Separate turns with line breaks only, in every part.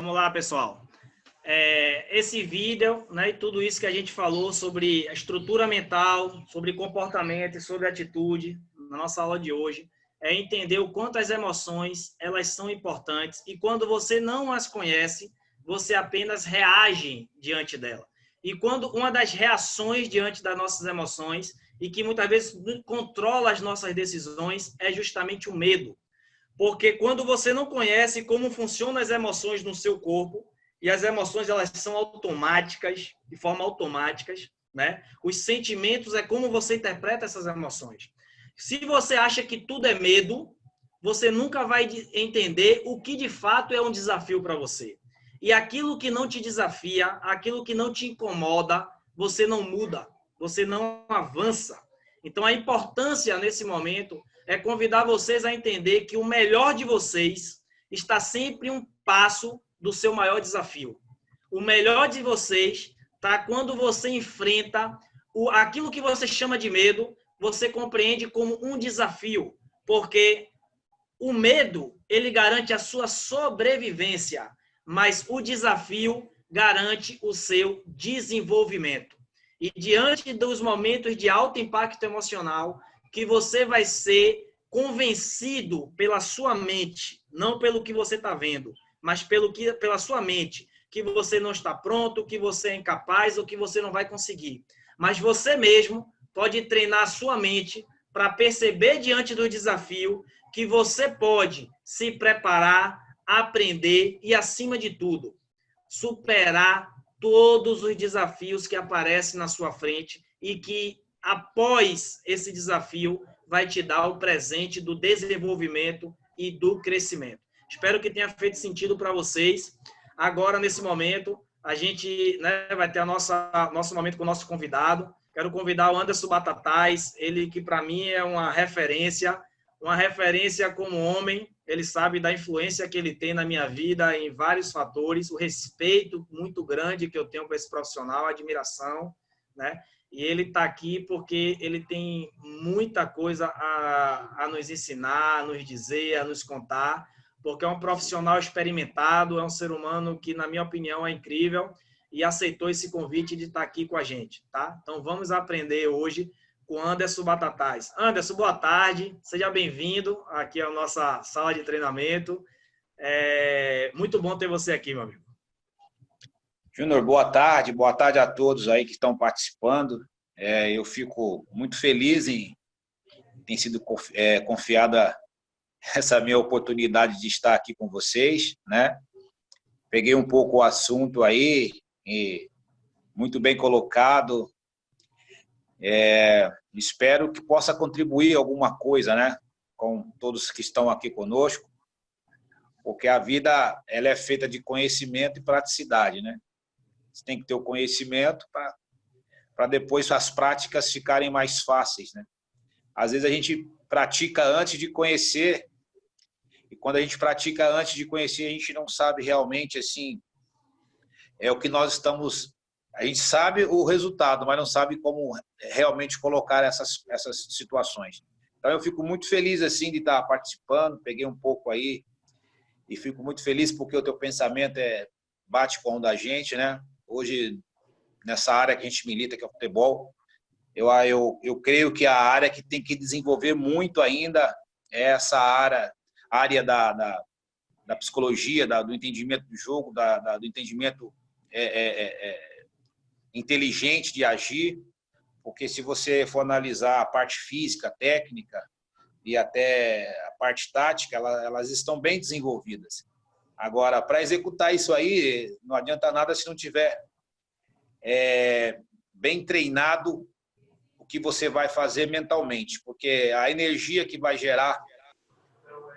Vamos lá, pessoal. Esse vídeo, né, e tudo isso que a gente falou sobre a estrutura mental, sobre comportamento e sobre atitude, na nossa aula de hoje, é entender o quanto as emoções, elas são importantes e quando você não as conhece, você apenas reage diante dela. E quando uma das reações diante das nossas emoções e que muitas vezes controla as nossas decisões é justamente o medo. Porque quando você não conhece como funcionam as emoções no seu corpo, e as emoções elas são automáticas, de forma automáticas, né? Os sentimentos é como você interpreta essas emoções. Se você acha que tudo é medo, você nunca vai entender o que de fato é um desafio para você. E aquilo que não te desafia, aquilo que não te incomoda, você não muda, você não avança. Então a importância nesse momento é convidar vocês a entender que o melhor de vocês está sempre um passo do seu maior desafio. O melhor de vocês está quando você enfrenta aquilo que você chama de medo, você compreende como um desafio, porque o medo, ele garante a sua sobrevivência, mas o desafio garante o seu desenvolvimento. E diante dos momentos de alto impacto emocional, que você vai ser convencido pela sua mente, não pelo que você está vendo, mas pela sua mente, que você não está pronto, que você é incapaz ou que você não vai conseguir. Mas você mesmo pode treinar a sua mente para perceber diante do desafio que você pode se preparar, aprender e, acima de tudo, superar todos os desafios que aparecem na sua frente e que, após esse desafio, vai te dar o presente do desenvolvimento e do crescimento. Espero que tenha feito sentido para vocês. Agora, nesse momento, a gente, né, vai ter nosso momento com o nosso convidado. Quero convidar o Anderson Batatais, ele que para mim é uma referência como homem. Ele sabe da influência que ele tem na minha vida em vários fatores, o respeito muito grande que eu tenho por esse profissional, a admiração, né? E ele está aqui porque ele tem muita coisa a nos ensinar, a nos dizer, a nos contar, porque é um profissional experimentado, é um ser humano que, na minha opinião, é incrível e aceitou esse convite de estar aqui com a gente, tá? Então, vamos aprender hoje com Anderson Batatais. Anderson, boa tarde, seja bem-vindo aqui à nossa sala de treinamento. Muito bom ter você aqui, meu amigo.
Júnior, boa tarde a todos aí que estão participando. Eu fico muito feliz em ter sido confiada essa minha oportunidade de estar aqui com vocês, né? Peguei um pouco o assunto aí, muito bem colocado. Espero que possa contribuir alguma coisa, né, com todos que estão aqui conosco, porque a vida ela é feita de conhecimento e praticidade, né? Você tem que ter o conhecimento para depois as práticas ficarem mais fáceis, né? Às vezes a gente pratica antes de conhecer, e quando a gente pratica antes de conhecer, a gente não sabe realmente assim o que nós estamos. A gente sabe o resultado, mas não sabe como realmente colocar essas situações. Então, eu fico muito feliz assim de estar participando, peguei um pouco aí e fico muito feliz porque o teu pensamento bate com o da gente, né? Hoje, nessa área que a gente milita, que é o futebol, eu creio que a área que tem que desenvolver muito ainda é essa área da psicologia, do entendimento do jogo, do entendimento inteligente de agir, porque se você for analisar a parte física, técnica e até a parte tática, elas estão bem desenvolvidas. Agora, para executar isso aí, não adianta nada se não tiver bem treinado o que você vai fazer mentalmente, porque a energia que vai gerar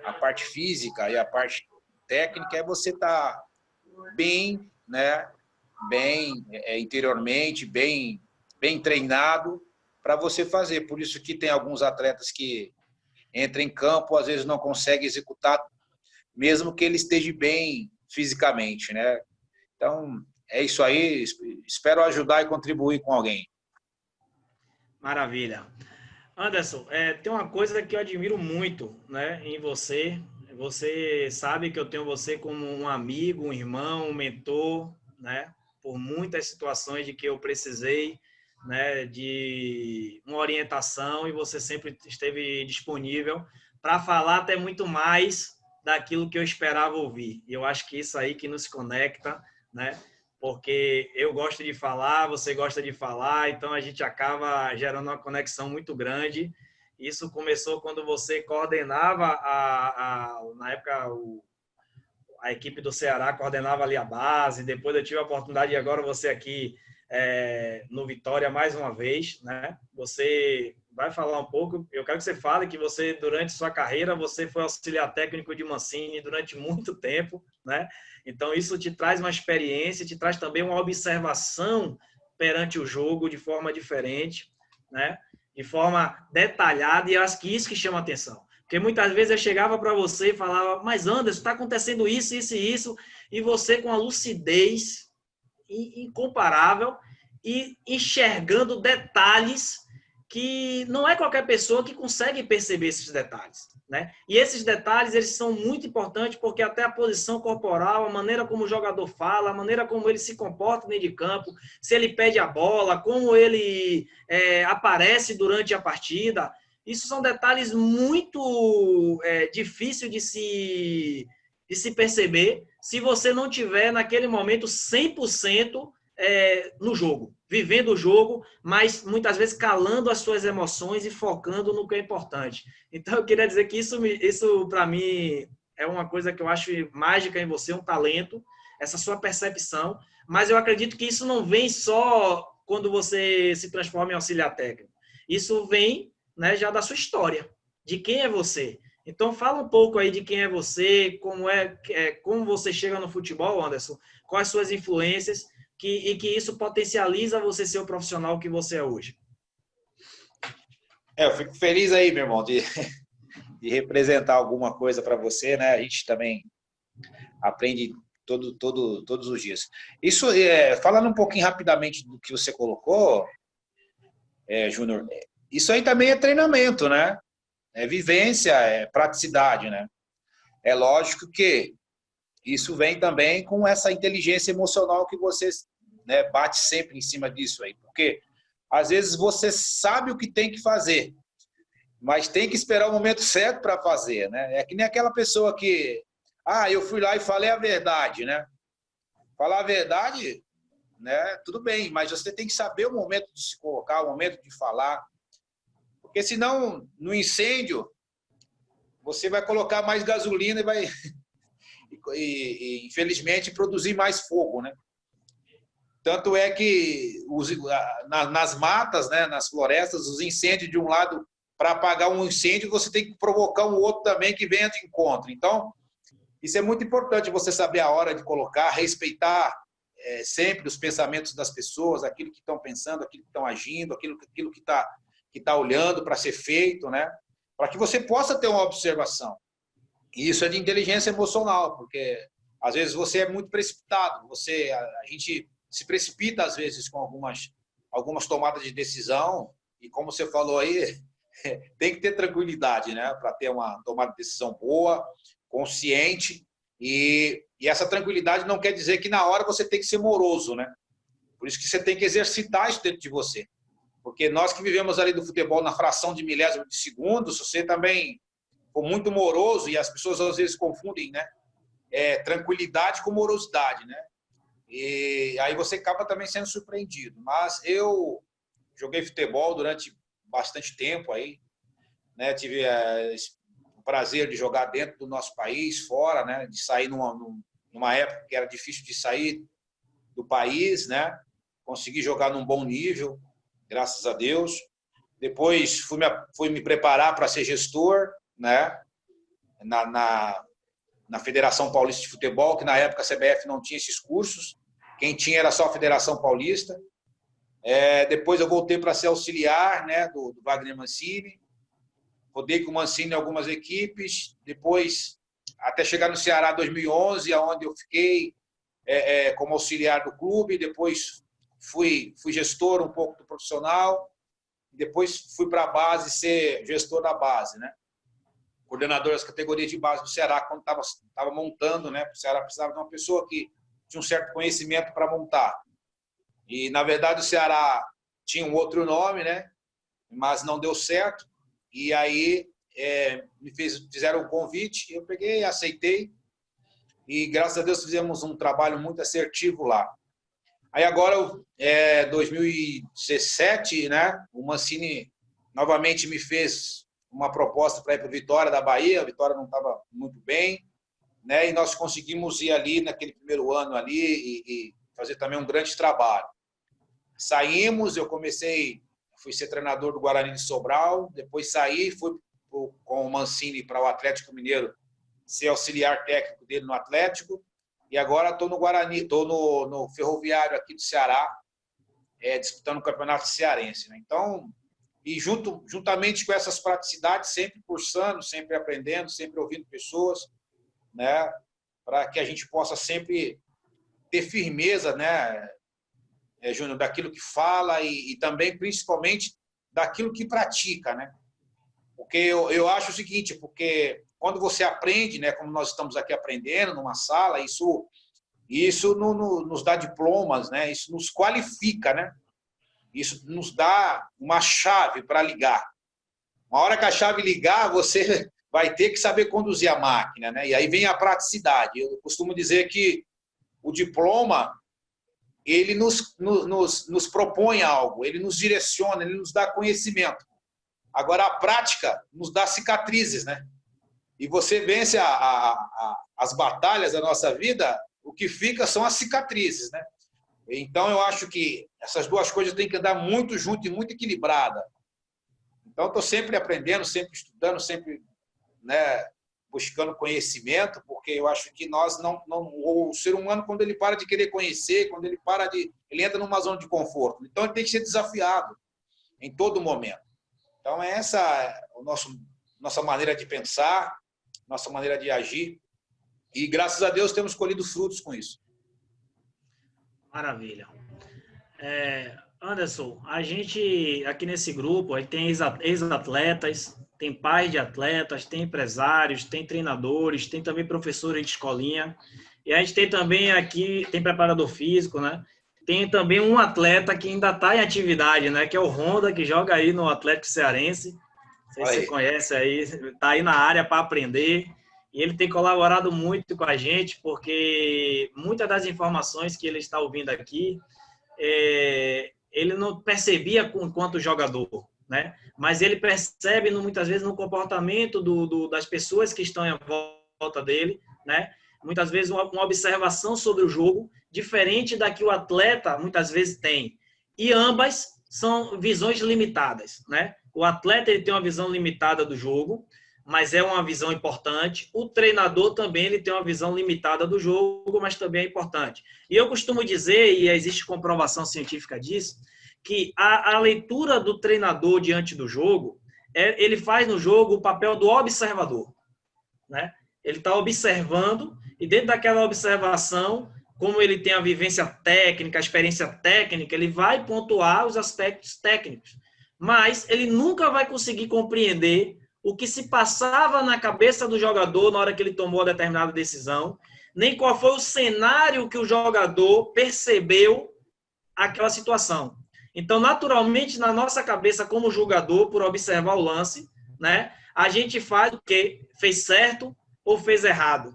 a parte física e a parte técnica é você estar bem, né? Bem interiormente, bem treinado para você fazer. Por isso que tem alguns atletas que entram em campo, às vezes não conseguem executar, mesmo que ele esteja bem fisicamente, né? Então, é isso aí. Espero ajudar e contribuir com alguém.
Maravilha. Anderson, tem uma coisa que eu admiro muito, né, em você, Você sabe que eu tenho você como um amigo, um irmão, um mentor, né? Por muitas situações de que eu precisei, né, de uma orientação, e você sempre esteve disponível para falar até muito mais daquilo que eu esperava ouvir. E eu acho que isso aí que nos conecta, né? Porque eu gosto de falar, você gosta de falar, então a gente acaba gerando uma conexão muito grande. Isso começou quando você coordenava na época, a equipe do Ceará coordenava ali a base. Depois eu tive a oportunidade, e agora você aqui no Vitória mais uma vez, né? Você vai falar um pouco. Eu quero que você fale que você, durante sua carreira, você foi auxiliar técnico de Mancini durante muito tempo, né? Então isso te traz uma experiência, te traz também uma observação perante o jogo de forma diferente, né? De forma detalhada, e acho que isso que chama atenção. Porque muitas vezes eu chegava para você e falava, mas Anderson, está acontecendo isso, isso e isso, e você com a lucidez incomparável e enxergando detalhes que não é qualquer pessoa que consegue perceber esses detalhes, né? E esses detalhes, eles são muito importantes porque até a posição corporal, a maneira como o jogador fala, a maneira como ele se comporta dentro de campo, se ele pede a bola, como ele aparece durante a partida, isso são detalhes muito difíceis de se perceber se você não tiver naquele momento 100% no jogo, vivendo o jogo, mas muitas vezes calando as suas emoções e focando no que é importante. Então, eu queria dizer que isso para mim, é uma coisa que eu acho mágica em você, um talento, essa sua percepção, mas eu acredito que isso não vem só quando você se transforma em auxiliar técnico. Isso vem, né, já da sua história, de quem é você. Então, fala um pouco aí de quem é você, como você chega no futebol, Anderson, quais suas influências, e que isso potencializa você ser o profissional que você é hoje.
Eu fico feliz aí, meu irmão, de representar alguma coisa para você, né? A gente também aprende todos os dias. Isso, falando um pouquinho rapidamente do que você colocou, Júnior, isso aí também é treinamento, né? É vivência, é praticidade, né? É lógico que isso vem também com essa inteligência emocional que você, né, bate sempre em cima disso aí, porque às vezes você sabe o que tem que fazer, mas tem que esperar o momento certo para fazer, né? É que nem aquela pessoa que, eu fui lá e falei a verdade, né? Falar a verdade, né? Tudo bem, mas você tem que saber o momento de se colocar, o momento de falar, porque senão no incêndio você vai colocar mais gasolina e vai infelizmente produzir mais fogo, né? Tanto é que nas matas, né, nas florestas, os incêndios de um lado, para apagar um incêndio, você tem que provocar um outro também que venha de encontro. Então, isso é muito importante, você saber a hora de colocar, respeitar sempre os pensamentos das pessoas, aquilo que estão pensando, aquilo que estão agindo, aquilo que tá olhando para ser feito, né? Para que você possa ter uma observação. E isso é de inteligência emocional, porque às vezes você é muito precipitado, a gente se precipita às vezes com algumas tomadas de decisão, e como você falou aí, tem que ter tranquilidade, né, para ter uma tomada de decisão boa, consciente, e essa tranquilidade não quer dizer que na hora você tem que ser moroso, né? Por isso que você tem que exercitar isso dentro de você. Porque nós que vivemos ali do futebol na fração de milésimo de segundo, se você também for muito moroso, e as pessoas às vezes confundem, né, tranquilidade com morosidade, né? E aí você acaba também sendo surpreendido. Mas eu joguei futebol durante bastante tempo aí, né? Tive o prazer de jogar dentro do nosso país, fora, né? De sair numa época que era difícil de sair do país, né? Consegui jogar num bom nível, graças a Deus. Depois fui me preparar para ser gestor, né? Na Federação Paulista de Futebol, que na época a CBF não tinha esses cursos, quem tinha era só a Federação Paulista. Depois eu voltei para ser auxiliar, né, do Wagner Mancini, rodei com o Mancini em algumas equipes, depois até chegar no Ceará em 2011, onde eu fiquei como auxiliar do clube, depois fui gestor um pouco do profissional, depois fui para a base ser gestor da base, né? coordenador das categorias de base do Ceará, quando estava montando, né? O Ceará precisava de uma pessoa que tinha um certo conhecimento para montar. E, na verdade, o Ceará tinha um outro nome, né? Mas não deu certo. E aí fizeram um convite, eu peguei, aceitei. E, graças a Deus, fizemos um trabalho muito assertivo lá. Aí agora, 2017, né? O Mancini novamente me fez uma proposta para ir para o Vitória da Bahia. A Vitória não estava muito bem, né? E nós conseguimos ir ali naquele primeiro ano ali e fazer também um grande trabalho. Saímos, eu fui ser treinador do Guarani de Sobral, depois saí, fui com o Mancini para o Atlético Mineiro, ser auxiliar técnico dele no Atlético, e agora estou no Guarani, estou no Ferroviário aqui do Ceará, disputando o Campeonato Cearense, né? Então, e juntamente com essas praticidades, sempre cursando, sempre aprendendo, sempre ouvindo pessoas, né, para que a gente possa sempre ter firmeza, né, Júnior, daquilo que fala e também, principalmente, daquilo que pratica, né? Porque eu acho o seguinte, porque quando você aprende, né, como nós estamos aqui aprendendo numa sala, isso nos dá diplomas, né? Isso nos qualifica, né? Isso nos dá uma chave para ligar. Uma hora que a chave ligar, você vai ter que saber conduzir a máquina, né? E aí vem a praticidade. Eu costumo dizer que o diploma, ele nos propõe algo, ele nos direciona, ele nos dá conhecimento. Agora, a prática nos dá cicatrizes, né? E você vence as batalhas da nossa vida, o que fica são as cicatrizes, né? Então, eu acho que essas duas coisas têm que andar muito junto e muito equilibrada. Então, estou sempre aprendendo, sempre estudando, sempre, né, buscando conhecimento, porque eu acho que nós o ser humano, quando ele para de querer conhecer, quando ele ele entra numa zona de conforto. Então, ele tem que ser desafiado em todo momento. Então, essa é nossa maneira de pensar, nossa maneira de agir. E, graças a Deus, temos colhido frutos com isso.
Maravilha. Anderson, a gente aqui nesse grupo tem ex-atletas, tem pais de atletas, tem empresários, tem treinadores, tem também professores de escolinha. E a gente tem também aqui, tem preparador físico, né? Tem também um atleta que ainda está em atividade, né? Que é o Honda, que joga aí no Atlético Cearense. Não sei se você conhece aí, está aí na área para aprender. E ele tem colaborado muito com a gente, porque muitas das informações que ele está ouvindo aqui, ele não percebia enquanto jogador, né? Mas ele percebe muitas vezes no comportamento das pessoas que estão em volta dele, né? Muitas vezes uma observação sobre o jogo diferente da que o atleta muitas vezes tem. E ambas são visões limitadas, né? O atleta ele tem uma visão limitada do jogo, mas é uma visão importante. O treinador também ele tem uma visão limitada do jogo, mas também é importante. E eu costumo dizer, e existe comprovação científica disso, que a leitura do treinador diante do jogo, ele faz no jogo o papel do observador, né? Ele está observando e dentro daquela observação, como ele tem a vivência técnica, a experiência técnica, ele vai pontuar os aspectos técnicos, mas ele nunca vai conseguir compreender o que se passava na cabeça do jogador na hora que ele tomou a determinada decisão, nem qual foi o cenário que o jogador percebeu aquela situação. Então, naturalmente, na nossa cabeça como jogador, por observar o lance, né, a gente faz o quê? Fez certo ou fez errado?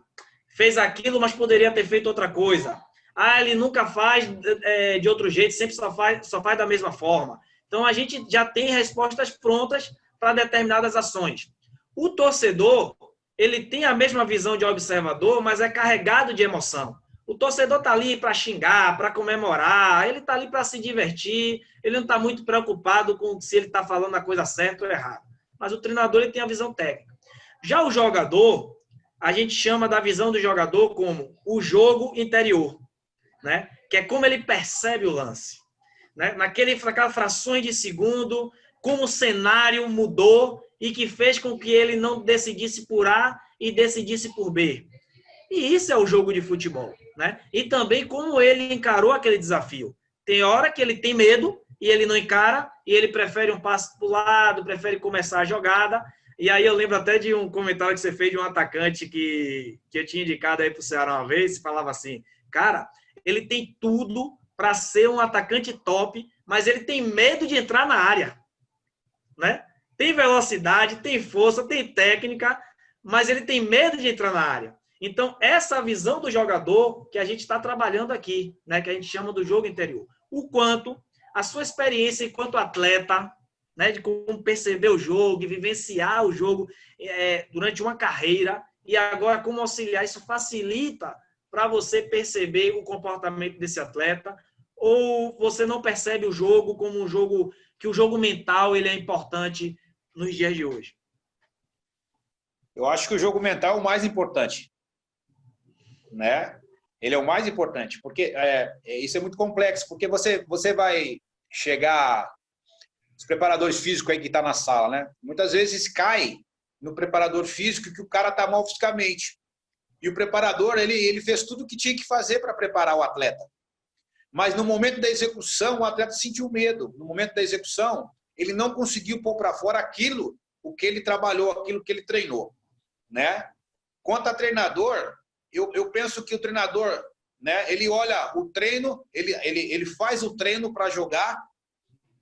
Fez aquilo, mas poderia ter feito outra coisa. Ele nunca faz de outro jeito, sempre só faz da mesma forma. Então, a gente já tem respostas prontas para determinadas ações. O torcedor, ele tem a mesma visão de observador, mas é carregado de emoção. O torcedor está ali para xingar, para comemorar, ele está ali para se divertir, ele não está muito preocupado com se ele está falando a coisa certa ou errada. Mas o treinador ele tem a visão técnica. Já o jogador, a gente chama da visão do jogador como o jogo interior, né? Que é como ele percebe o lance, né? Naquelas frações de segundo, como o cenário mudou e que fez com que ele não decidisse por A e decidisse por B. E isso é o jogo de futebol, né? E também como ele encarou aquele desafio. Tem hora que ele tem medo e ele não encara e ele prefere um passe para o lado, prefere começar a jogada. E aí eu lembro até de um comentário que você fez de um atacante que eu tinha indicado aí para o Ceará uma vez, falava assim, cara, ele tem tudo para ser um atacante top, mas ele tem medo de entrar na área, né? Tem velocidade, tem força, tem técnica, mas ele tem medo de entrar na área. Então, essa visão do jogador que a gente está trabalhando aqui, né, que a gente chama do jogo interior. O quanto a sua experiência enquanto atleta, né, de como perceber o jogo, vivenciar o jogo durante uma carreira, e agora como auxiliar, isso facilita para você perceber o comportamento desse atleta, ou você não percebe o jogo como um jogo, que o jogo mental ele é importante nos dias de hoje?
Eu acho que o jogo mental é o mais importante, né? Ele é o mais importante, porque isso é muito complexo, porque você vai chegar, os preparadores físicos aí que estão na sala, né? Muitas vezes cai no preparador físico que o cara está mal fisicamente. E o preparador, ele fez tudo o que tinha que fazer para preparar o atleta. Mas no momento da execução, o atleta sentiu medo. No momento da execução, ele não conseguiu pôr para fora aquilo, o que ele trabalhou, aquilo que ele treinou, né? Quanto a treinador, eu penso que o treinador, né, ele olha o treino, ele faz o treino para jogar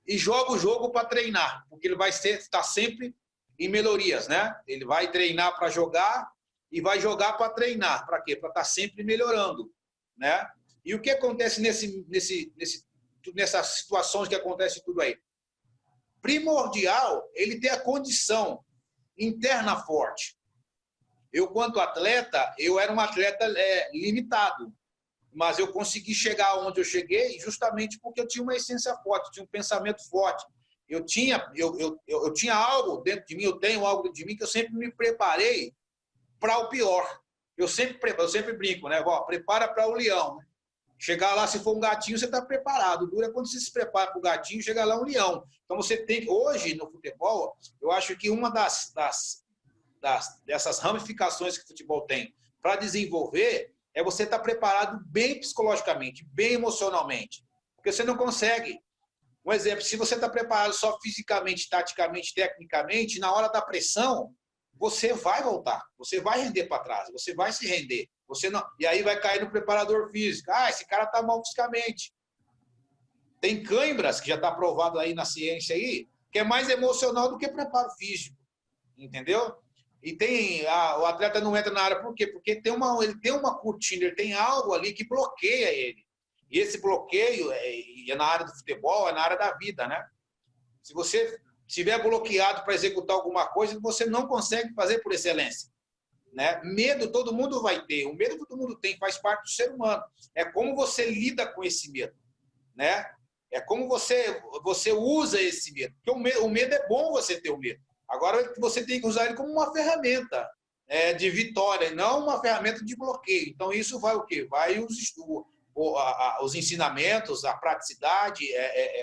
e joga o jogo para treinar, porque ele vai estar sempre em melhorias, né? Ele vai treinar para jogar e vai jogar para treinar. Para quê? Para estar sempre melhorando, né? E o que acontece nessas situações que acontece tudo aí? Primordial ele ter a condição interna forte. Eu, quanto atleta, eu era um atleta limitado, mas eu consegui chegar onde eu cheguei justamente porque eu tinha uma essência forte, tinha um pensamento forte. Eu tinha algo dentro de mim, eu tenho algo dentro de mim que eu sempre me preparei para o pior. Eu sempre brinco, né? Prepara para o leão. Chegar lá, se for um gatinho, você está preparado. Dura quando você se prepara para o gatinho, chega lá um leão. Então você tem, hoje no futebol, eu acho que uma dessas ramificações que o futebol tem para desenvolver é você estar preparado bem psicologicamente, bem emocionalmente. Porque você não consegue. Um exemplo, se você está preparado só fisicamente, taticamente, tecnicamente, na hora da pressão, você vai voltar, você vai render para trás, você vai se render. Você não, e aí vai cair no preparador físico. Ah, esse cara está mal fisicamente. Tem câimbras, que já está provado aí na ciência, aí, que é mais emocional do que preparo físico. Entendeu? E o atleta não entra na área por quê? Porque ele tem uma cortina, ele tem algo ali que bloqueia ele. E esse bloqueio é na área do futebol, é na área da vida, né? Se você estiver bloqueado para executar alguma coisa, você não consegue fazer por excelência, né? Medo todo mundo vai ter, o medo todo mundo tem, faz parte do ser humano. É como você lida com esse medo, né? É como você usa esse medo. Porque o medo é bom você ter o medo. Agora você tem que usar ele como uma ferramenta de vitória, não uma ferramenta de bloqueio. Então isso vai o quê? Vai os ensinamentos, a praticidade,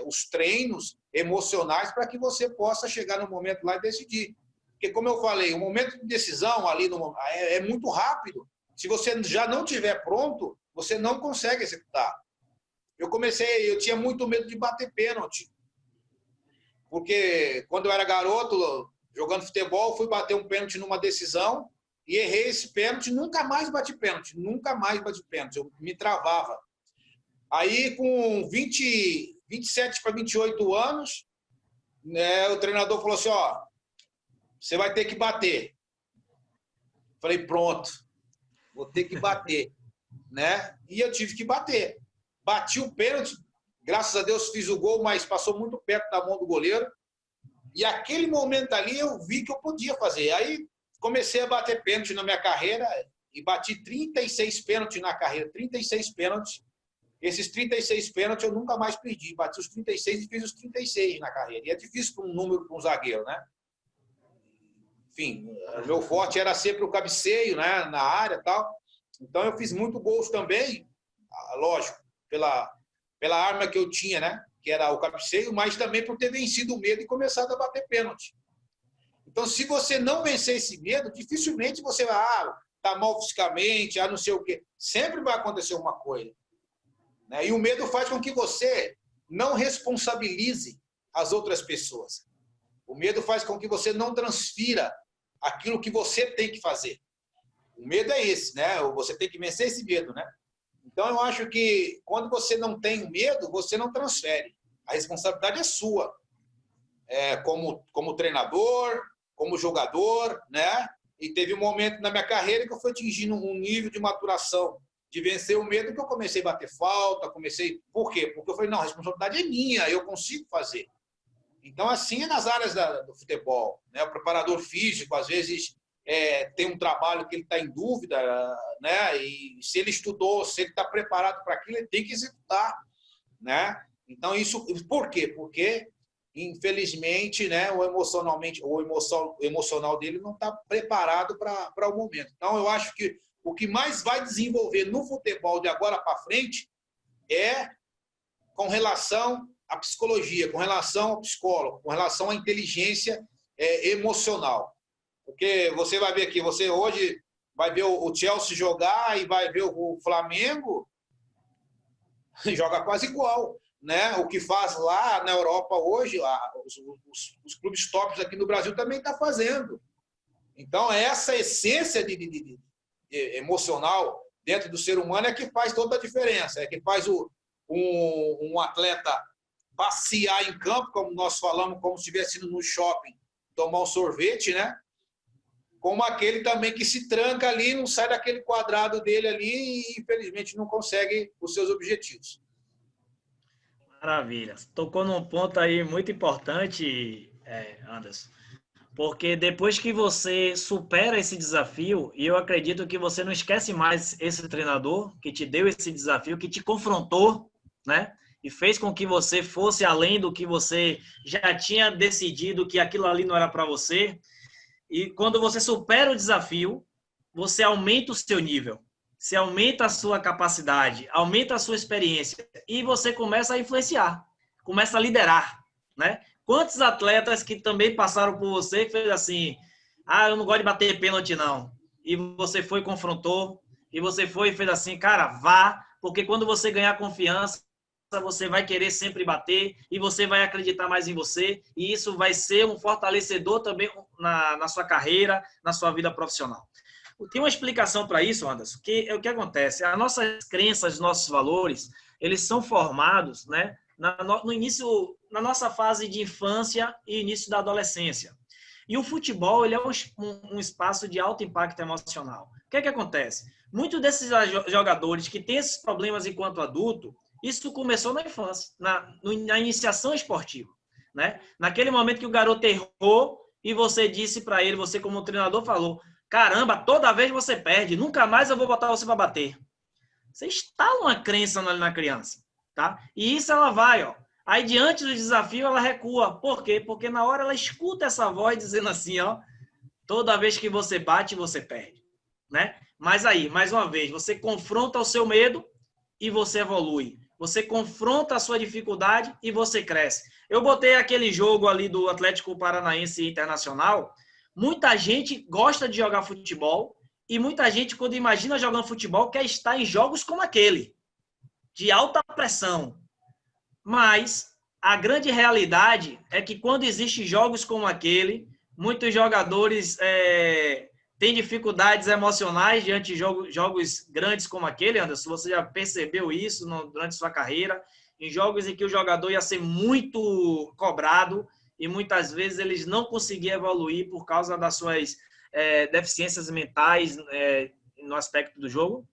os treinos emocionais para que você possa chegar no momento lá e decidir. Porque, como eu falei, o momento de decisão ali é muito rápido. Se você já não estiver pronto, você não consegue executar. Eu tinha muito medo de bater pênalti. Porque quando eu era garoto, jogando futebol, fui bater um pênalti numa decisão e errei esse pênalti, nunca mais bati pênalti, eu me travava. Aí, com 27 para 28 anos, né, o treinador falou assim, ó, você vai ter que bater. Falei, pronto, vou ter que bater, né? E eu tive que bater. Bati o pênalti, graças a Deus fiz o gol, mas passou muito perto da mão do goleiro. E aquele momento ali eu vi que eu podia fazer. Aí comecei a bater pênalti na minha carreira e bati 36 pênaltis na carreira, 36 pênaltis. Esses 36 pênaltis eu nunca mais perdi. Bati os 36 e fiz os 36 na carreira. E é difícil para um número para um zagueiro, né? Enfim, o meu forte era sempre o cabeceio, né, na área e tal. Então eu fiz muito gols também, lógico, pela arma que eu tinha, né? Que era o cabeceio, mas também por ter vencido o medo e começado a bater pênalti. Então, se você não vencer esse medo, dificilmente você vai, tá mal fisicamente, não sei o quê. Sempre vai acontecer uma coisa, né? E o medo faz com que você não responsabilize as outras pessoas. O medo faz com que você não transfira aquilo que você tem que fazer. O medo é esse, né? Você tem que vencer esse medo, né? Então, eu acho que quando você não tem o medo, você não transfere. A responsabilidade é sua, como treinador, como jogador, né? E teve um momento na minha carreira que eu fui atingindo um nível de maturação, de vencer o medo, que eu comecei a bater falta, Por quê? Porque eu falei, não, a responsabilidade é minha, eu consigo fazer. Então, assim é nas áreas do futebol, né? O preparador físico, às vezes, tem um trabalho que ele está em dúvida, né? E se ele estudou, se ele está preparado para aquilo, ele tem que executar, né? Então, isso... Por quê? Porque, infelizmente, né, o emocional dele não está preparado para o momento. Então, eu acho que o que mais vai desenvolver no futebol de agora para frente é com relação à psicologia, com relação ao psicólogo, com relação à inteligência emocional. Porque você vai ver aqui, você hoje vai ver o Chelsea jogar e vai ver o Flamengo, joga quase igual, né? O que faz lá na Europa hoje, os clubes tops aqui no Brasil também estão fazendo. Então, essa essência de emocional dentro do ser humano é que faz toda a diferença, é que faz um atleta passear em campo, como nós falamos, como se estivesse indo no shopping, tomar um sorvete, né? Como aquele também que se tranca ali, não sai daquele quadrado dele ali e, infelizmente, não consegue os seus objetivos.
Maravilha. Tocou num ponto aí muito importante, Anderson. Porque depois que você supera esse desafio, e eu acredito que você não esquece mais esse treinador que te deu esse desafio, que te confrontou, né? E fez com que você fosse além do que você já tinha decidido que aquilo ali não era para você. E quando você supera o desafio, você aumenta o seu nível, você aumenta a sua capacidade, aumenta a sua experiência e você começa a influenciar, começa a liderar, né? Quantos atletas que também passaram por você que fez assim, eu não gosto de bater pênalti não, e você foi e confrontou, e você foi e fez assim, cara, vá, porque quando você ganhar confiança, você vai querer sempre bater e você vai acreditar mais em você e isso vai ser um fortalecedor também na sua carreira, na sua vida profissional. Tem uma explicação para isso, Anderson, que é o que acontece. As nossas crenças, nossos valores, eles são formados, né, no início, na nossa fase de infância e início da adolescência. E o futebol, ele é um espaço de alto impacto emocional. O que é que acontece? Muitos desses jogadores que têm esses problemas enquanto adulto, isso começou na infância, na iniciação esportiva, né? Naquele momento que o garoto errou e você disse para ele, você como treinador falou, caramba, toda vez você perde, nunca mais eu vou botar você para bater. Você instala uma crença na criança, tá? E isso ela vai, ó. Aí diante do desafio ela recua. Por quê? Porque na hora ela escuta essa voz dizendo assim, ó, toda vez que você bate, você perde, né? Mas aí, mais uma vez, você confronta o seu medo e você evolui. Você confronta a sua dificuldade e você cresce. Eu botei aquele jogo ali do Atlético Paranaense Internacional. Muita gente gosta de jogar futebol e muita gente, quando imagina jogando futebol, quer estar em jogos como aquele, de alta pressão. Mas a grande realidade é que quando existem jogos como aquele, muitos jogadores têm dificuldades emocionais diante de jogos grandes como aquele, Anderson. Você já percebeu isso durante sua carreira? Em jogos em que o jogador ia ser muito cobrado e muitas vezes eles não conseguiam evoluir por causa das suas deficiências mentais no aspecto do jogo?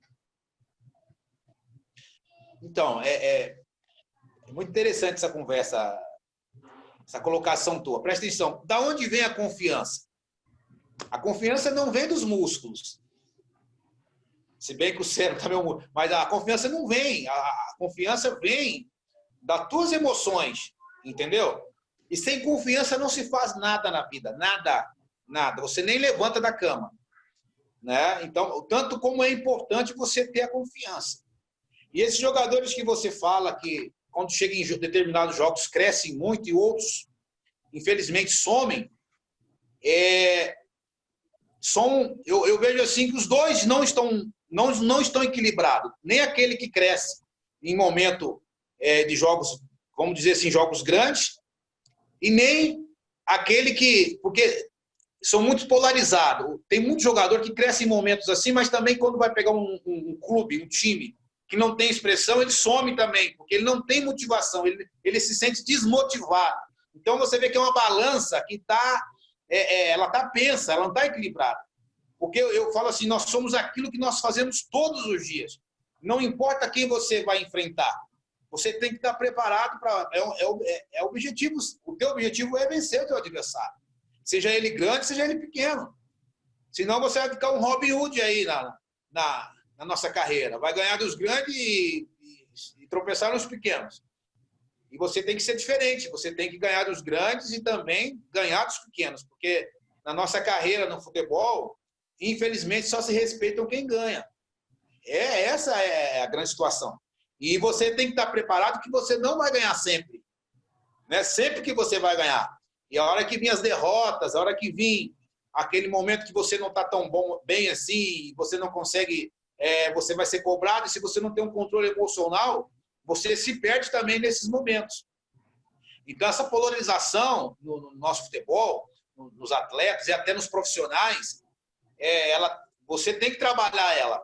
Então, é muito interessante essa conversa, essa colocação tua. Presta atenção, da onde vem a confiança? A confiança não vem dos músculos. Se bem que o cérebro também é um músculo. Mas a confiança não vem. A confiança vem das tuas emoções, entendeu? E sem confiança não se faz nada na vida. Nada. Nada. Você nem levanta da cama. Né? Então, tanto como é importante você ter a confiança. E esses jogadores que você fala que, quando chegam em determinados jogos, crescem muito e outros, infelizmente, somem, eu vejo assim que os dois não estão equilibrados. Nem aquele que cresce em momento de jogos, vamos dizer assim, jogos grandes, e nem aquele que... Porque são muito polarizados. Tem muito jogador que cresce em momentos assim, mas também quando vai pegar um clube, um time que não tem expressão, ele some também, porque ele não tem motivação, ele se sente desmotivado. Então você vê que é uma balança que ela está pensa, ela não está equilibrada. Porque eu falo assim, nós somos aquilo que nós fazemos todos os dias. Não importa quem você vai enfrentar. Você tem que estar preparado para... objetivo. O teu objetivo é vencer o teu adversário. Seja ele grande, seja ele pequeno. Senão você vai ficar um Robin Hood aí na nossa carreira. Vai ganhar dos grandes e tropeçar nos pequenos. E você tem que ser diferente. Você tem que ganhar dos grandes e também ganhar dos pequenos. Porque na nossa carreira no futebol, infelizmente, só se respeitam quem ganha. Essa é a grande situação. E você tem que estar preparado que você não vai ganhar sempre. Né? Sempre que você vai ganhar. E a hora que vir as derrotas, a hora que vir aquele momento que você não está tão bem assim, você não consegue, você vai ser cobrado, e se você não tem um controle emocional, você se perde também nesses momentos. Então, essa polarização no nosso futebol, nos atletas e até nos profissionais, você tem que trabalhar ela.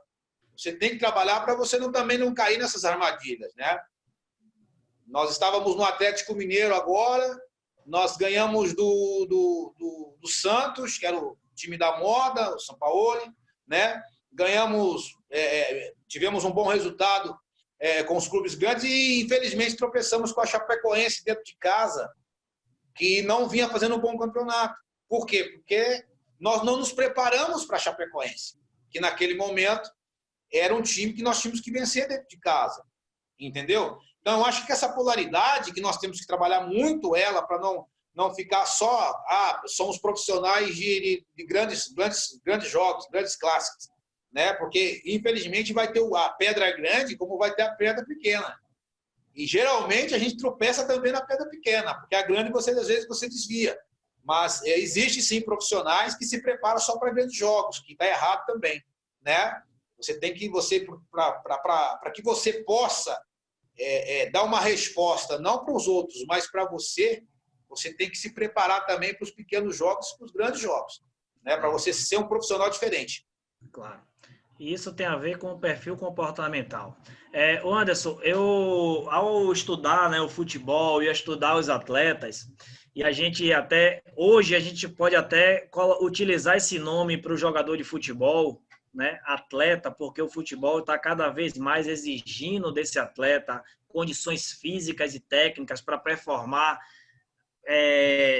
Você tem que trabalhar para você também não cair nessas armadilhas, né? Nós estávamos no Atlético Mineiro agora, nós ganhamos do Santos, que era o time da moda, o São Paulo, né? Ganhamos, tivemos um bom resultado com os clubes grandes e, infelizmente, tropeçamos com a Chapecoense dentro de casa, que não vinha fazendo um bom campeonato. Por quê? Porque nós não nos preparamos para a Chapecoense, que naquele momento era um time que nós tínhamos que vencer dentro de casa, entendeu? Então, eu acho que essa polaridade que nós temos que trabalhar muito ela para não ficar só, somos profissionais de grandes jogos, grandes clássicos, né? Porque, infelizmente, vai ter a pedra grande como vai ter a pedra pequena. E, geralmente, a gente tropeça também na pedra pequena, porque a grande, às vezes, você desvia. Mas existe, sim, profissionais que se preparam só para grandes jogos, que está errado também, né? Você tem que, para que você possa dar uma resposta, não para os outros, mas para você tem que se preparar também para os pequenos jogos, para os grandes jogos, né? Para você ser um profissional diferente.
Claro. E isso tem a ver com o perfil comportamental. Anderson, ao estudar, né, o futebol e estudar os atletas, e hoje a gente pode até utilizar esse nome para o jogador de futebol, né, atleta, porque o futebol está cada vez mais exigindo desse atleta condições físicas e técnicas para performar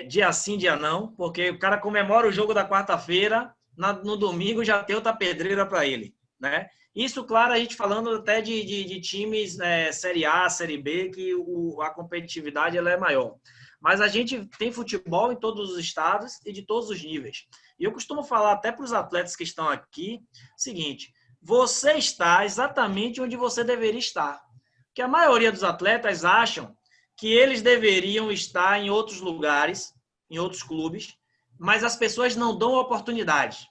dia sim, dia não, porque o cara comemora o jogo da quarta-feira, no domingo já tem outra pedreira para ele, né? Isso, claro, a gente falando até de times Série A, Série B, que a competitividade ela é maior. Mas a gente tem futebol em todos os estados e de todos os níveis. E eu costumo falar até para os atletas que estão aqui o seguinte: você está exatamente onde você deveria estar. Porque a maioria dos atletas acham que eles deveriam estar em outros lugares, em outros clubes, mas as pessoas não dão oportunidade.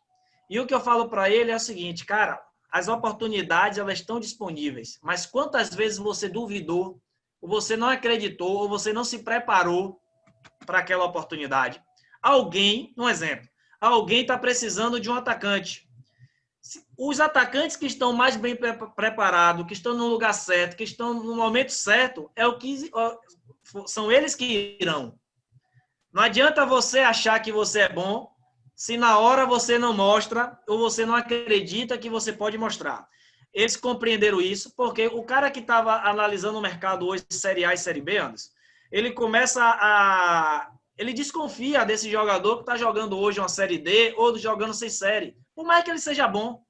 E o que eu falo para ele é o seguinte, cara, as oportunidades elas estão disponíveis, mas quantas vezes você duvidou, ou você não acreditou, ou você não se preparou para aquela oportunidade? Um exemplo, alguém está precisando de um atacante. Os atacantes que estão mais bem preparados, que estão no lugar certo, que estão no momento certo, são eles que irão. Não adianta você achar que você é bom se na hora você não mostra ou você não acredita que você pode mostrar. Eles compreenderam isso porque o cara que estava analisando o mercado hoje, Série A e Série B, Anderson, ele ele desconfia desse jogador que está jogando hoje uma Série D ou jogando sem série, por mais que ele seja bom,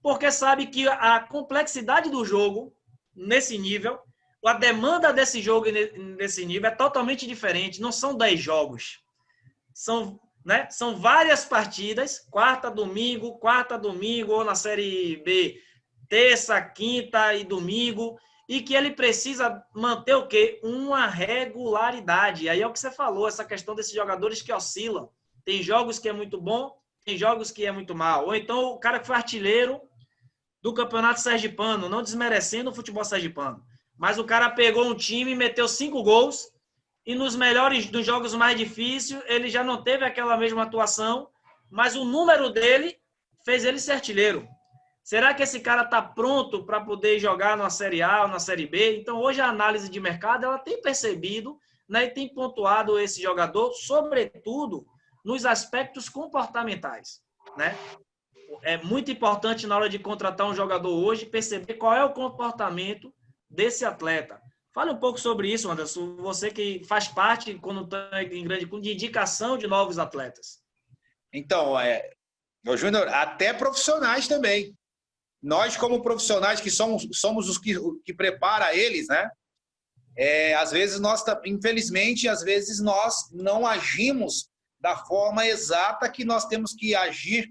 porque sabe que a complexidade do jogo nesse nível, a demanda desse jogo nesse nível é totalmente diferente. Não são 10 jogos. São várias partidas, quarta, domingo, ou na Série B, terça, quinta e domingo, e que ele precisa manter o quê? Uma regularidade. Aí é o que você falou, essa questão desses jogadores que oscilam. Tem jogos que é muito bom, tem jogos que é muito mal. Ou então o cara que foi artilheiro do Campeonato Sergipano, não desmerecendo o futebol sergipano, mas o cara pegou um time e meteu 5 gols e nos jogos mais difíceis ele já não teve aquela mesma atuação, mas o número dele fez ele ser artilheiro. Será que esse cara está pronto para poder jogar na Série A ou na Série B? Então, hoje a análise de mercado ela tem percebido, né, e tem pontuado esse jogador, sobretudo nos aspectos comportamentais, né? É muito importante na hora de contratar um jogador hoje perceber qual é o comportamento desse atleta. Fale um pouco sobre isso, Anderson. Você que faz parte, quando está em grande clube, de indicação de novos atletas.
Então, Júnior, até profissionais também. Nós, como profissionais que somos os que prepara eles, né? Às vezes infelizmente, às vezes nós não agimos da forma exata que nós temos que agir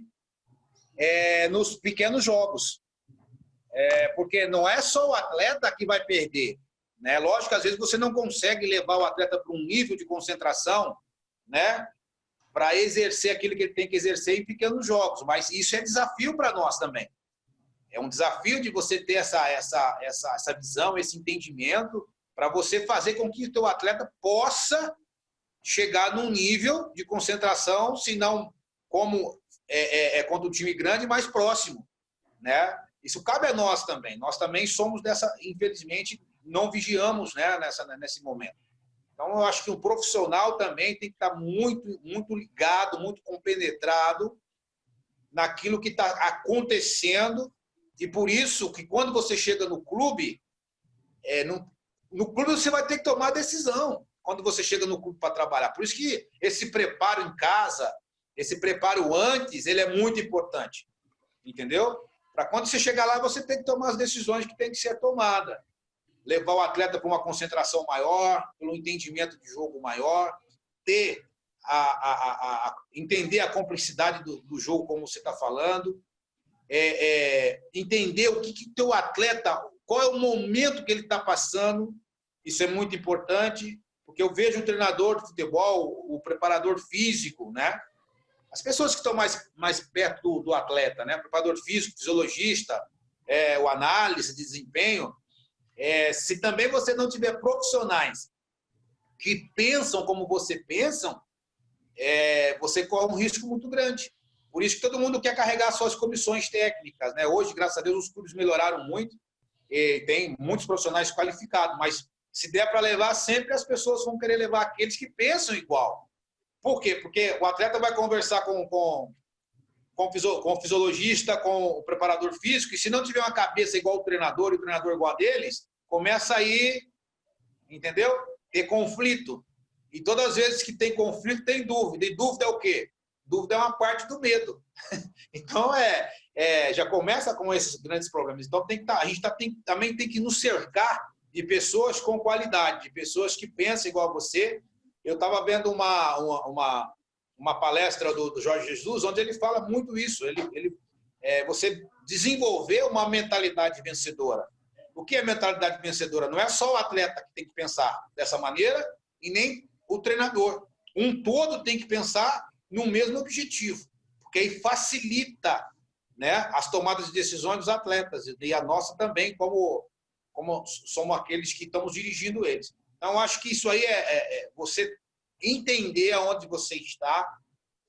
nos pequenos jogos. Porque não é só o atleta que vai perder, né? Lógico que às vezes você não consegue levar o atleta para um nível de concentração, né, para exercer aquilo que ele tem que exercer em pequenos jogos, mas isso é desafio para nós também. É um desafio de você ter essa visão, esse entendimento, para você fazer com que o teu atleta possa chegar num nível de concentração, se não como contra um time grande, mais próximo, né? Isso cabe a nós também. Nós também somos infelizmente, não vigiamos, né, nesse momento. Então, eu acho que o profissional também tem que estar muito, muito ligado, muito compenetrado naquilo que está acontecendo. E por isso que quando você chega no clube, no clube você vai ter que tomar decisão quando você chega no clube para trabalhar. Por isso que esse preparo em casa, esse preparo antes, ele é muito importante. Entendeu? Para quando você chegar lá, você tem que tomar as decisões que tem que ser tomadas. Levar o atleta para uma concentração maior, pelo entendimento de jogo maior, ter entender a complexidade do jogo, como você está falando, entender o que o teu atleta, qual é o momento que ele está passando. Isso é muito importante, porque eu vejo o treinador de futebol, o preparador físico, né? As pessoas que estão mais perto do atleta, né? Preparador físico, fisiologista, o análise de desempenho. Se também você não tiver profissionais que pensam como você pensa, você corre um risco muito grande. Por isso que todo mundo quer carregar suas comissões técnicas, né? Hoje, graças a Deus, os clubes melhoraram muito, tem muitos profissionais qualificados, mas se der para levar, sempre as pessoas vão querer levar aqueles que pensam igual. Por quê? Porque o atleta vai conversar com o fisiologista, com o preparador físico, e se não tiver uma cabeça igual o treinador e o treinador igual a deles, começa aí, entendeu? Ter conflito. E todas as vezes que tem conflito, tem dúvida. E dúvida é o quê? Dúvida é uma parte do medo. Então, já começa com esses grandes problemas. Então, a gente também tem que nos cercar de pessoas com qualidade, de pessoas que pensam igual a você. Eu estava vendo uma palestra do Jorge Jesus, onde ele fala muito isso. Você desenvolver uma mentalidade vencedora. O que é mentalidade vencedora? Não é só o atleta que tem que pensar dessa maneira e nem o treinador. Um todo tem que pensar no mesmo objetivo, porque aí facilita, né, as tomadas de decisões dos atletas e a nossa também, como somos aqueles que estamos dirigindo eles. Então, acho que isso aí você entender aonde você está,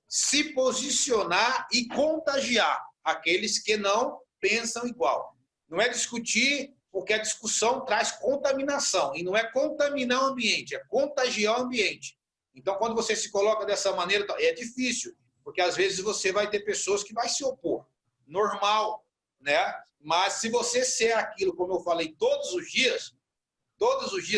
se posicionar e contagiar aqueles que não pensam igual. Não é discutir, porque a discussão traz contaminação. E não é contaminar o ambiente, é contagiar o ambiente. Então, quando você se coloca dessa maneira, é difícil, porque às vezes você vai ter pessoas que vai se opor. Normal, né? Mas se você ser aquilo, como eu falei, todos os dias,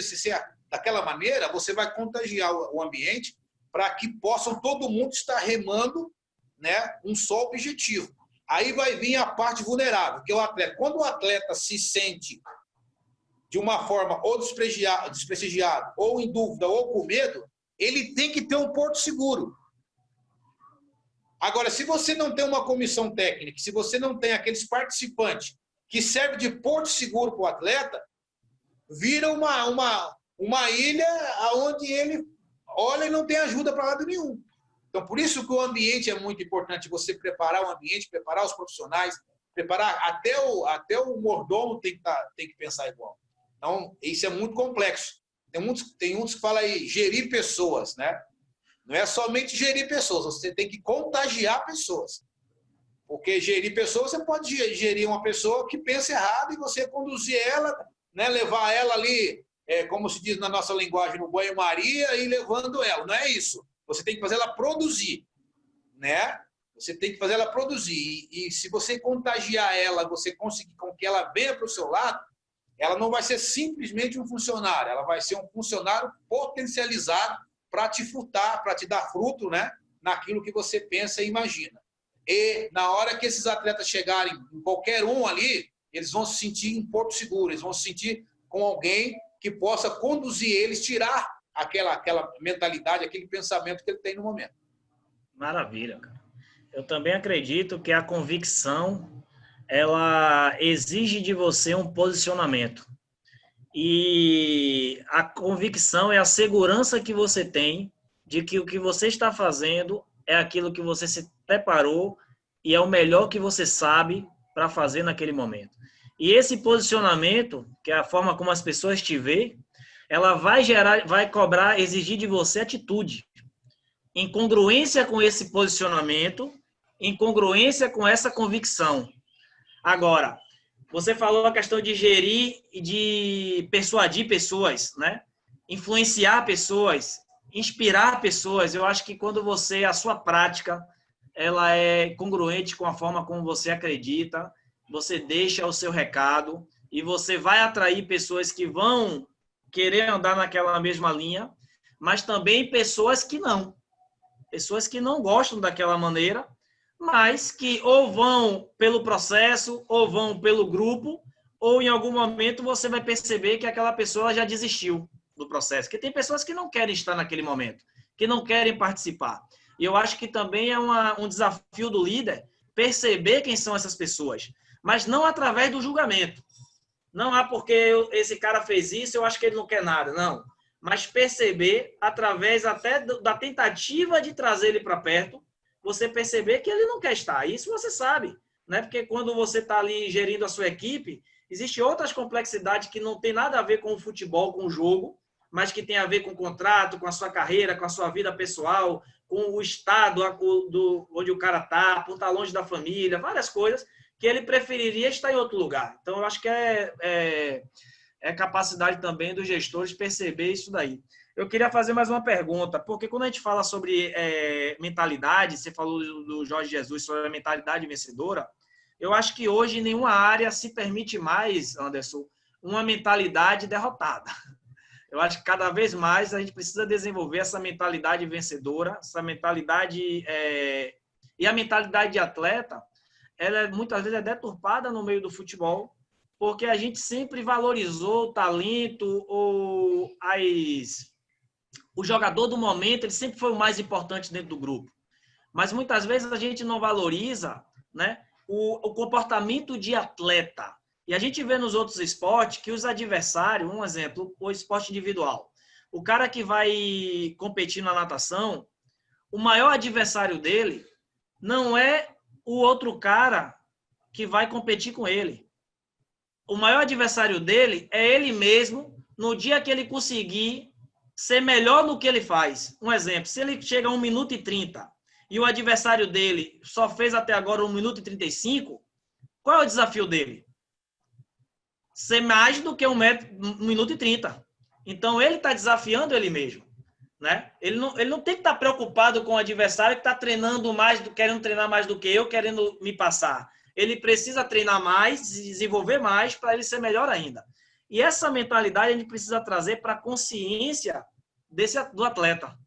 se ser daquela maneira, você vai contagiar o ambiente para que possam todo mundo estar remando, né, um só objetivo. Aí vai vir a parte vulnerável, que é o atleta. Quando o atleta se sente de uma forma ou desprestigiado, ou em dúvida, ou com medo, ele tem que ter um porto seguro. Agora, se você não tem uma comissão técnica, se você não tem aqueles participantes que servem de porto seguro para o atleta, vira uma ilha onde ele olha e não tem ajuda para lado nenhum. Então, por isso que o ambiente é muito importante, você preparar o ambiente, preparar os profissionais, preparar até o mordomo tem que pensar igual. Então, isso é muito complexo. Tem uns que falam aí, gerir pessoas, né? Não é somente gerir pessoas, você tem que contagiar pessoas. Porque gerir pessoas, você pode gerir uma pessoa que pensa errado e você conduzir ela, né, levar ela ali, como se diz na nossa linguagem, no banho-maria e levando ela. Não é isso. Você tem que fazer ela produzir, né? Você tem que fazer ela produzir. E se você contagiar ela, você conseguir com que ela venha para o seu lado, ela não vai ser simplesmente um funcionário, ela vai ser um funcionário potencializado para te frutar, para te dar fruto, né, naquilo que você pensa e imagina. E na hora que esses atletas chegarem, em qualquer um ali, eles vão se sentir em porto seguro, eles vão se sentir com alguém que possa conduzir eles, tirar aquela mentalidade, aquele pensamento que ele tem no momento.
Maravilha, cara. Eu também acredito que a convicção, ela exige de você um posicionamento. E a convicção é a segurança que você tem de que o que você está fazendo é aquilo que você se preparou e é o melhor que você sabe para fazer naquele momento. E esse posicionamento, que é a forma como as pessoas te veem, ela vai cobrar, exigir de você atitude. Em congruência com esse posicionamento, em congruência com essa convicção. Agora, você falou a questão de gerir e de persuadir pessoas, né? Influenciar pessoas, inspirar pessoas. Eu acho que quando a sua prática, ela é congruente com a forma como você acredita, você deixa o seu recado e você vai atrair pessoas que vão querer andar naquela mesma linha, mas também pessoas que não gostam daquela maneira, mas que ou vão pelo processo, ou vão pelo grupo, ou em algum momento você vai perceber que aquela pessoa já desistiu do processo. Porque tem pessoas que não querem estar naquele momento, que não querem participar. E eu acho que também é um desafio do líder perceber quem são essas pessoas, mas não através do julgamento. Não porque esse cara fez isso, eu acho que ele não quer nada, não. Mas perceber, através até da tentativa de trazer ele para perto, você perceber que ele não quer estar. Isso você sabe, né? Porque quando você está ali gerindo a sua equipe, existem outras complexidades que não tem nada a ver com o futebol, com o jogo, mas que tem a ver com o contrato, com a sua carreira, com a sua vida pessoal, com o estado onde o cara está, por estar longe da família, várias coisas que ele preferiria estar em outro lugar. Então, eu acho que é capacidade também dos gestores perceber isso daí. Eu queria fazer mais uma pergunta, porque quando a gente fala sobre mentalidade, você falou do Jorge Jesus sobre a mentalidade vencedora, eu acho que hoje nenhuma área se permite mais, Anderson, uma mentalidade derrotada. Eu acho que cada vez mais a gente precisa desenvolver essa mentalidade vencedora, essa mentalidade... E a mentalidade de atleta, ela muitas vezes é deturpada no meio do futebol, porque a gente sempre valorizou o talento ou o jogador do momento, ele sempre foi o mais importante dentro do grupo. Mas muitas vezes a gente não valoriza, né, o comportamento de atleta. E a gente vê nos outros esportes que os adversários, um exemplo, o esporte individual. O cara que vai competir na natação, o maior adversário dele não é o outro cara que vai competir com ele. O maior adversário dele é ele mesmo no dia que ele conseguir ser melhor no que ele faz. Um exemplo, se ele chega a 1 minuto e 30 e o adversário dele só fez até agora 1 minuto e 35, qual é o desafio dele? Ser mais do que 1 minuto e 30. Então, ele está desafiando ele mesmo. Né? Ele não tem que estar preocupado com o adversário que está treinando mais, querendo treinar mais do que eu, querendo me passar. Ele precisa treinar mais, desenvolver mais para ele ser melhor ainda. E essa mentalidade a gente precisa trazer para a consciência do atleta.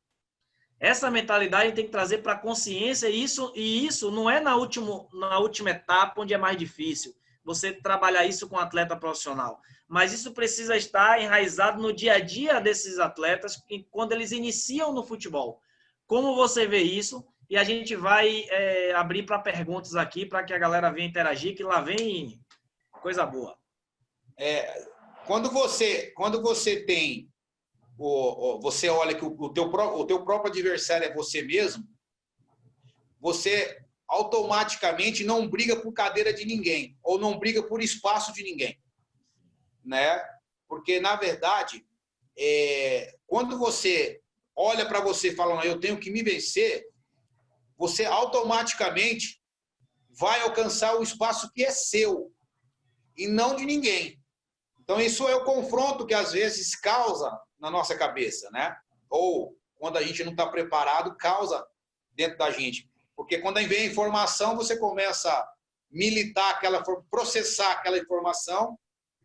Essa mentalidade a gente tem que trazer para a consciência e isso não é na última etapa onde é mais difícil você trabalhar isso com um atleta profissional. Mas isso precisa estar enraizado no dia a dia desses atletas quando eles iniciam no futebol. Como você vê isso? E a gente vai abrir para perguntas aqui, para que a galera venha interagir, que lá vem coisa boa.
Quando você tem, você olha que o teu próprio adversário é você mesmo, você automaticamente não briga por cadeira de ninguém, ou não briga por espaço de ninguém. Né? Porque, na verdade, quando você olha para você falando, eu tenho que me vencer, você automaticamente vai alcançar o espaço que é seu e não de ninguém. Então, isso é o confronto que às vezes causa na nossa cabeça, né? Ou quando a gente não está preparado, causa dentro da gente. Porque quando vem a informação, você começa a militar, processar aquela informação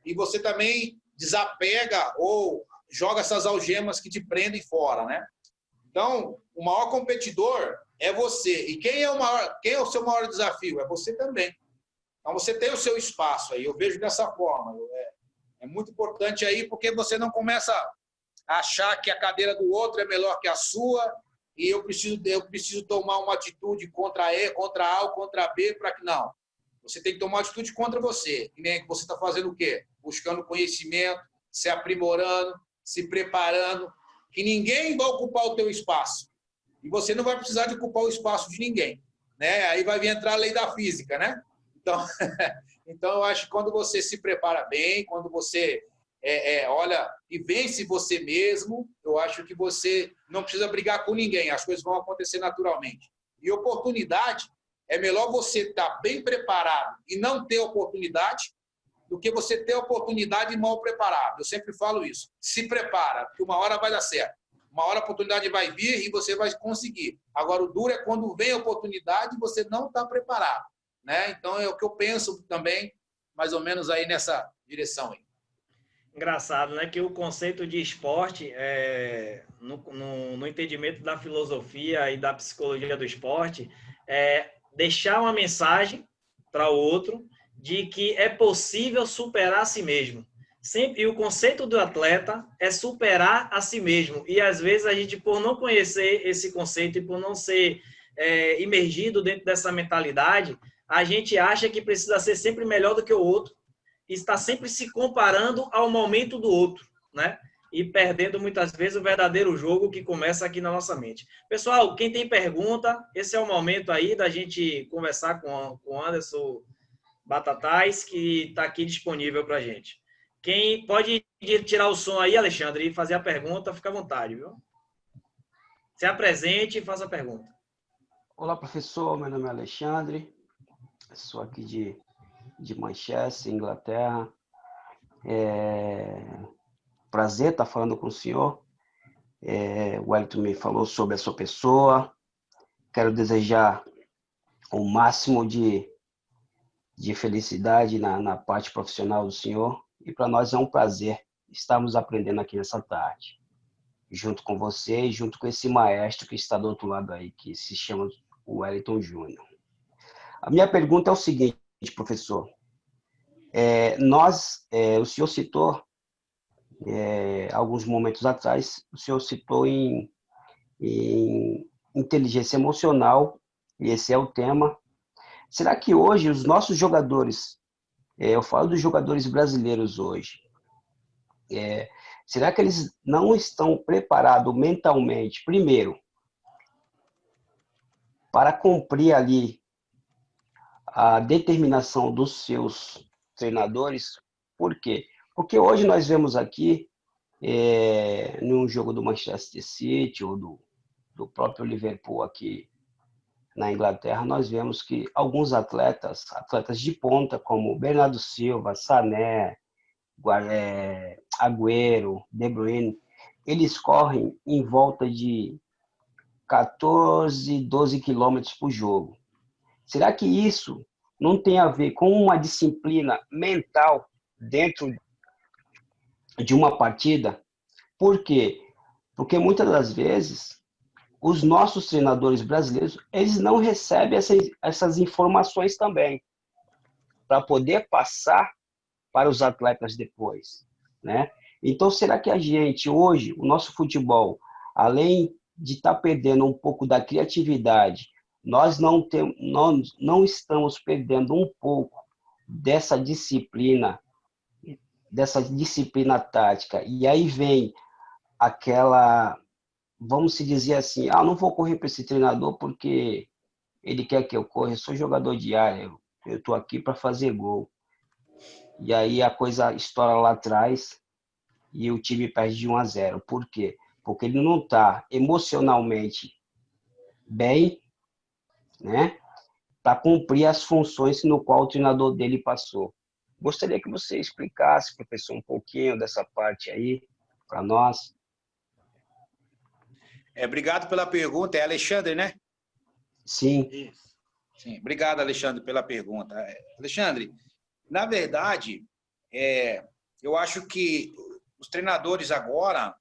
e você também desapega ou joga essas algemas que te prendem fora, né? Então, o maior competidor é você. E quem é o seu maior desafio? É você também. Então, você tem o seu espaço aí. Eu vejo dessa forma. É muito importante aí, porque você não começa a achar que a cadeira do outro é melhor que a sua e eu preciso tomar uma atitude contra E, contra A ou contra B para que não. Você tem que tomar uma atitude contra você. E nem que você está fazendo o quê? Buscando conhecimento, se aprimorando, se preparando, que ninguém vai ocupar o teu espaço. E você não vai precisar de ocupar o espaço de ninguém, né? Aí vai vir entrar a lei da física, né? Então, então eu acho que quando você se prepara bem, quando você olha e vence você mesmo, eu acho que você não precisa brigar com ninguém, as coisas vão acontecer naturalmente. E oportunidade, é melhor você estar bem preparado e não ter oportunidade do que você ter oportunidade e mal preparado. Eu sempre falo isso. Se prepara, porque uma hora vai dar certo. Uma hora a oportunidade vai vir e você vai conseguir. Agora, o duro é quando vem a oportunidade e você não está preparado, né? Então, é o que eu penso também, mais ou menos aí nessa direção aí.
Engraçado, né? Que o conceito de esporte, no entendimento da filosofia e da psicologia do esporte, é deixar uma mensagem para o outro de que é possível superar a si mesmo. Sempre, e o conceito do atleta é superar a si mesmo. E às vezes a gente, por não conhecer esse conceito e por não ser imergido dentro dessa mentalidade, a gente acha que precisa ser sempre melhor do que o outro, está sempre se comparando ao momento do outro, né? E perdendo muitas vezes o verdadeiro jogo que começa aqui na nossa mente. Pessoal, quem tem pergunta, esse é o momento aí da gente conversar com o Anderson Batatais, que está aqui disponível para a gente. Quem pode tirar o som aí, Alexandre, e fazer a pergunta, fica à vontade, viu? Se apresente e faça a pergunta.
Olá, professor. Meu nome é Alexandre. Sou aqui de Manchester, Inglaterra. Prazer estar falando com o senhor. O Wellington me falou sobre a sua pessoa. Quero desejar o máximo de felicidade na parte profissional do senhor. E para nós é um prazer estarmos aprendendo aqui nessa tarde, junto com você e junto com esse maestro que está do outro lado aí, que se chama Wellington Júnior. A minha pergunta é o seguinte, professor. O senhor citou, alguns momentos atrás, o senhor citou em inteligência emocional, e esse é o tema. Será que hoje os nossos jogadores, eu falo dos jogadores brasileiros hoje, será que eles não estão preparados mentalmente, primeiro, para cumprir ali a determinação dos seus treinadores? Por quê? Porque hoje nós vemos aqui, num jogo do Manchester City ou do próprio Liverpool aqui na Inglaterra, nós vemos que alguns atletas de ponta, como Bernardo Silva, Sané, Agüero, De Bruyne, eles correm em volta de 14, 12 quilômetros por jogo. Será que isso não tem a ver com uma disciplina mental dentro de uma partida? Por quê? Porque muitas das vezes os nossos treinadores brasileiros, eles não recebem essas informações também para poder passar para os atletas depois, né? Então, será que a gente hoje, o nosso futebol, além de estar perdendo um pouco da criatividade, nós não estamos perdendo um pouco dessa disciplina tática? E aí vem aquela, vamos se dizer assim, não vou correr para esse treinador porque ele quer que eu corra, eu sou jogador de área, eu estou aqui para fazer gol. E aí a coisa estoura lá atrás e o time perde de 1-0. Por quê? porque ele não está emocionalmente bem, né, para cumprir as funções no qual o treinador dele passou. Gostaria que você explicasse, professor, um pouquinho dessa parte aí para nós.
Obrigado pela pergunta. É Alexandre, né?
Sim.
Isso.
Sim. Obrigado, Alexandre, pela pergunta. Alexandre, na verdade, eu acho que os treinadores agora,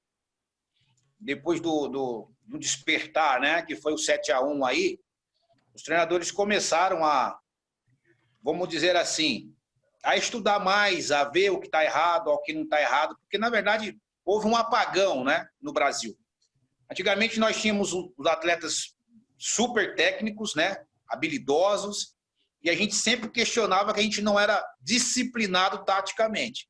depois do despertar, né, que foi o 7-1 aí, os treinadores começaram a, vamos dizer assim, a estudar mais, a ver o que está errado, o que não está errado, porque, na verdade, houve um apagão, né, no Brasil. Antigamente, nós tínhamos os atletas super técnicos, né, habilidosos, e a gente sempre questionava que a gente não era disciplinado taticamente.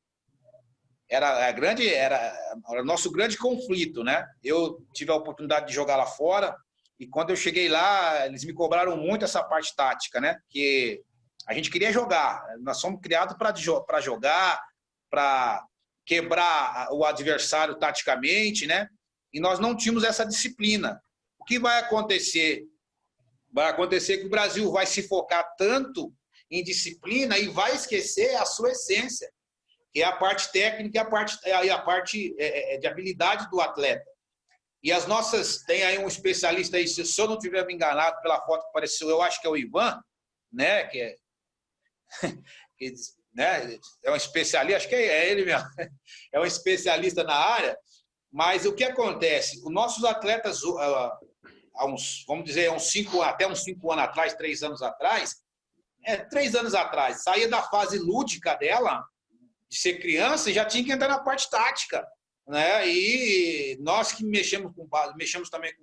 Era o nosso grande conflito, né? Eu tive a oportunidade de jogar lá fora, e quando eu cheguei lá, eles me cobraram muito essa parte tática, né? Que a gente queria jogar, nós somos criados para jogar, para quebrar o adversário taticamente, né? E nós não tínhamos essa disciplina. O que vai acontecer? Vai acontecer que o Brasil vai se focar tanto em disciplina e vai esquecer a sua essência, que é a parte técnica e a parte de habilidade do atleta. E as nossas, tem aí um especialista aí, se eu não tiver me enganado pela foto que apareceu, eu acho que é o Ivan, né, né, é um especialista, acho que é ele mesmo, é um especialista na área, mas o que acontece? Os nossos atletas, vamos dizer, até uns 5 anos atrás, 3 anos atrás, 3 anos atrás, saía da fase lúdica dela, de ser criança, e já tinha que entrar na parte tática, né? E nós que mexemos também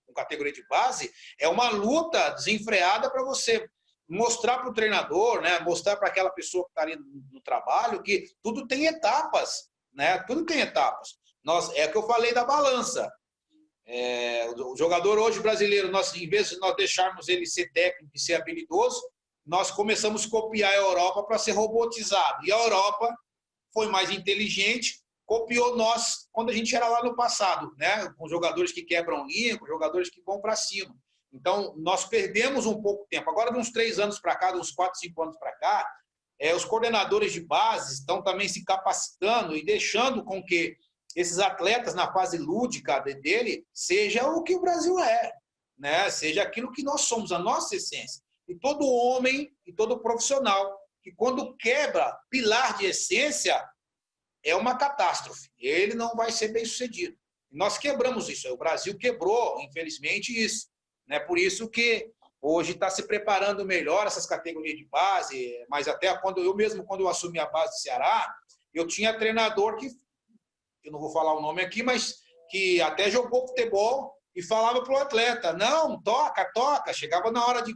com categoria de base, é uma luta desenfreada para você mostrar para o treinador, né? Mostrar para aquela pessoa que está ali no trabalho que tudo tem etapas, né? Tudo tem etapas. É o que eu falei da balança. O jogador hoje brasileiro, em vez de nós deixarmos ele ser técnico e ser habilidoso, nós começamos a copiar a Europa para ser robotizado. E a Europa foi mais inteligente, copiou nós quando a gente era lá no passado, né? Com jogadores que quebram linha, com jogadores que vão para cima. Então, nós perdemos um pouco de tempo. Agora, de uns 3 anos para cá, de uns 4, 5 anos para cá, os coordenadores de base estão também se capacitando e deixando com que esses atletas, na fase lúdica dele, seja o que o Brasil é, né? Seja aquilo que nós somos, a nossa essência. E todo homem e todo profissional que, quando quebra pilar de essência, é uma catástrofe. Ele não vai ser bem sucedido. Nós quebramos isso. O Brasil quebrou, infelizmente, isso. Né? Por isso que hoje está se preparando melhor essas categorias de base, mas até quando eu assumi a base do Ceará, eu tinha treinador que, eu não vou falar o nome aqui, mas que até jogou futebol e falava para o atleta, não, toca. Chegava na hora de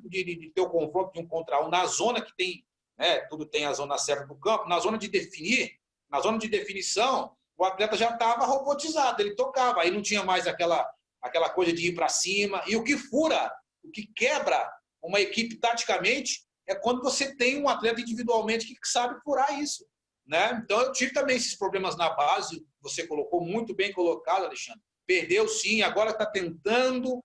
ter o confronto de 1 contra 1, na zona que tem, né, tudo tem a zona certa do campo, na zona de definir, na zona de definição, o atleta já estava robotizado, ele tocava, aí não tinha mais aquela coisa de ir para cima. E o que fura, o que quebra uma equipe taticamente é quando você tem um atleta individualmente que sabe furar isso, né? Então, eu tive também esses problemas na base, você colocou muito bem colocado, Alexandre. Perdeu sim, agora está tentando,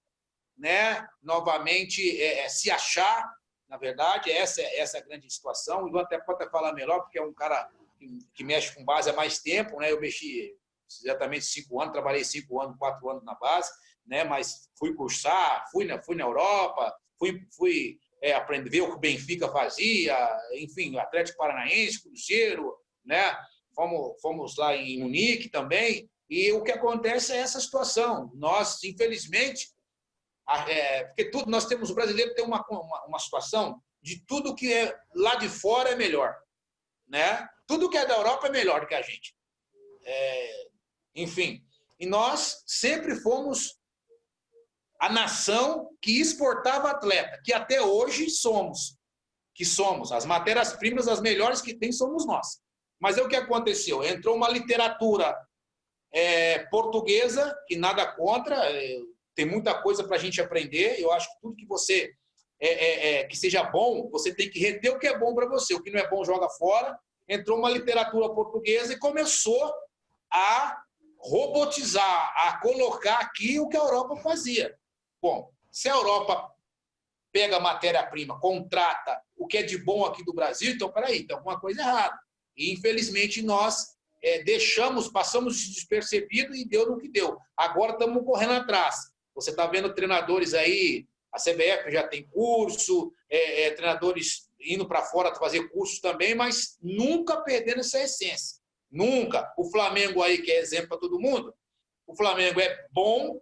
né, novamente se achar, na verdade, essa é a grande situação. O Ivan até pode falar melhor, porque é um cara que mexe com base há mais tempo, né? Eu mexi exatamente 5 anos, trabalhei 5 anos, 4 anos na base, né? Mas fui cursar, fui na Europa, fui aprender, ver o que o Benfica fazia, enfim, Atlético Paranaense, Cruzeiro, né? Fomos lá em Munique também, e o que acontece é essa situação. Nós, infelizmente, porque nós temos, o brasileiro tem uma situação de tudo que é lá de fora é melhor, né? Tudo que é da Europa é melhor do que a gente. Enfim, e nós sempre fomos a nação que exportava atleta, que até hoje somos. As matérias-primas, as melhores que tem, somos nós. Mas é o que aconteceu. Entrou uma literatura portuguesa, que nada contra, tem muita coisa para a gente aprender. Eu acho que tudo que você que seja bom, você tem que reter o que é bom para você. O que não é bom, joga fora. Entrou uma literatura portuguesa e começou a robotizar, a colocar aqui o que a Europa fazia. Bom, se a Europa pega a matéria-prima, contrata o que é de bom aqui do Brasil, então, peraí, tem alguma coisa errada. E, infelizmente, nós passamos despercebido e deu no que deu. Agora estamos correndo atrás. Você está vendo treinadores aí, a CBF já tem curso, treinadores indo para fora fazer cursos também, mas nunca perdendo essa essência. Nunca. O Flamengo aí, que é exemplo para todo mundo, o Flamengo é bom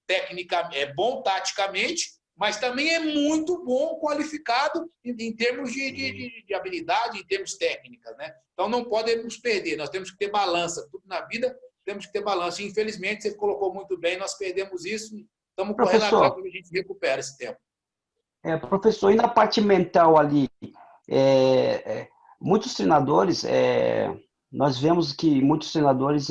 tecnicamente, é bom taticamente, mas também é muito bom qualificado em termos de habilidade, em termos técnicas, né? Então não podemos perder, nós temos que ter balança. Tudo na vida temos que ter balança. E, infelizmente, você colocou muito bem, nós perdemos isso, estamos correndo atrás para que a gente recupera esse tempo.
Professor, e na parte mental ali, muitos treinadores, nós vemos que muitos treinadores,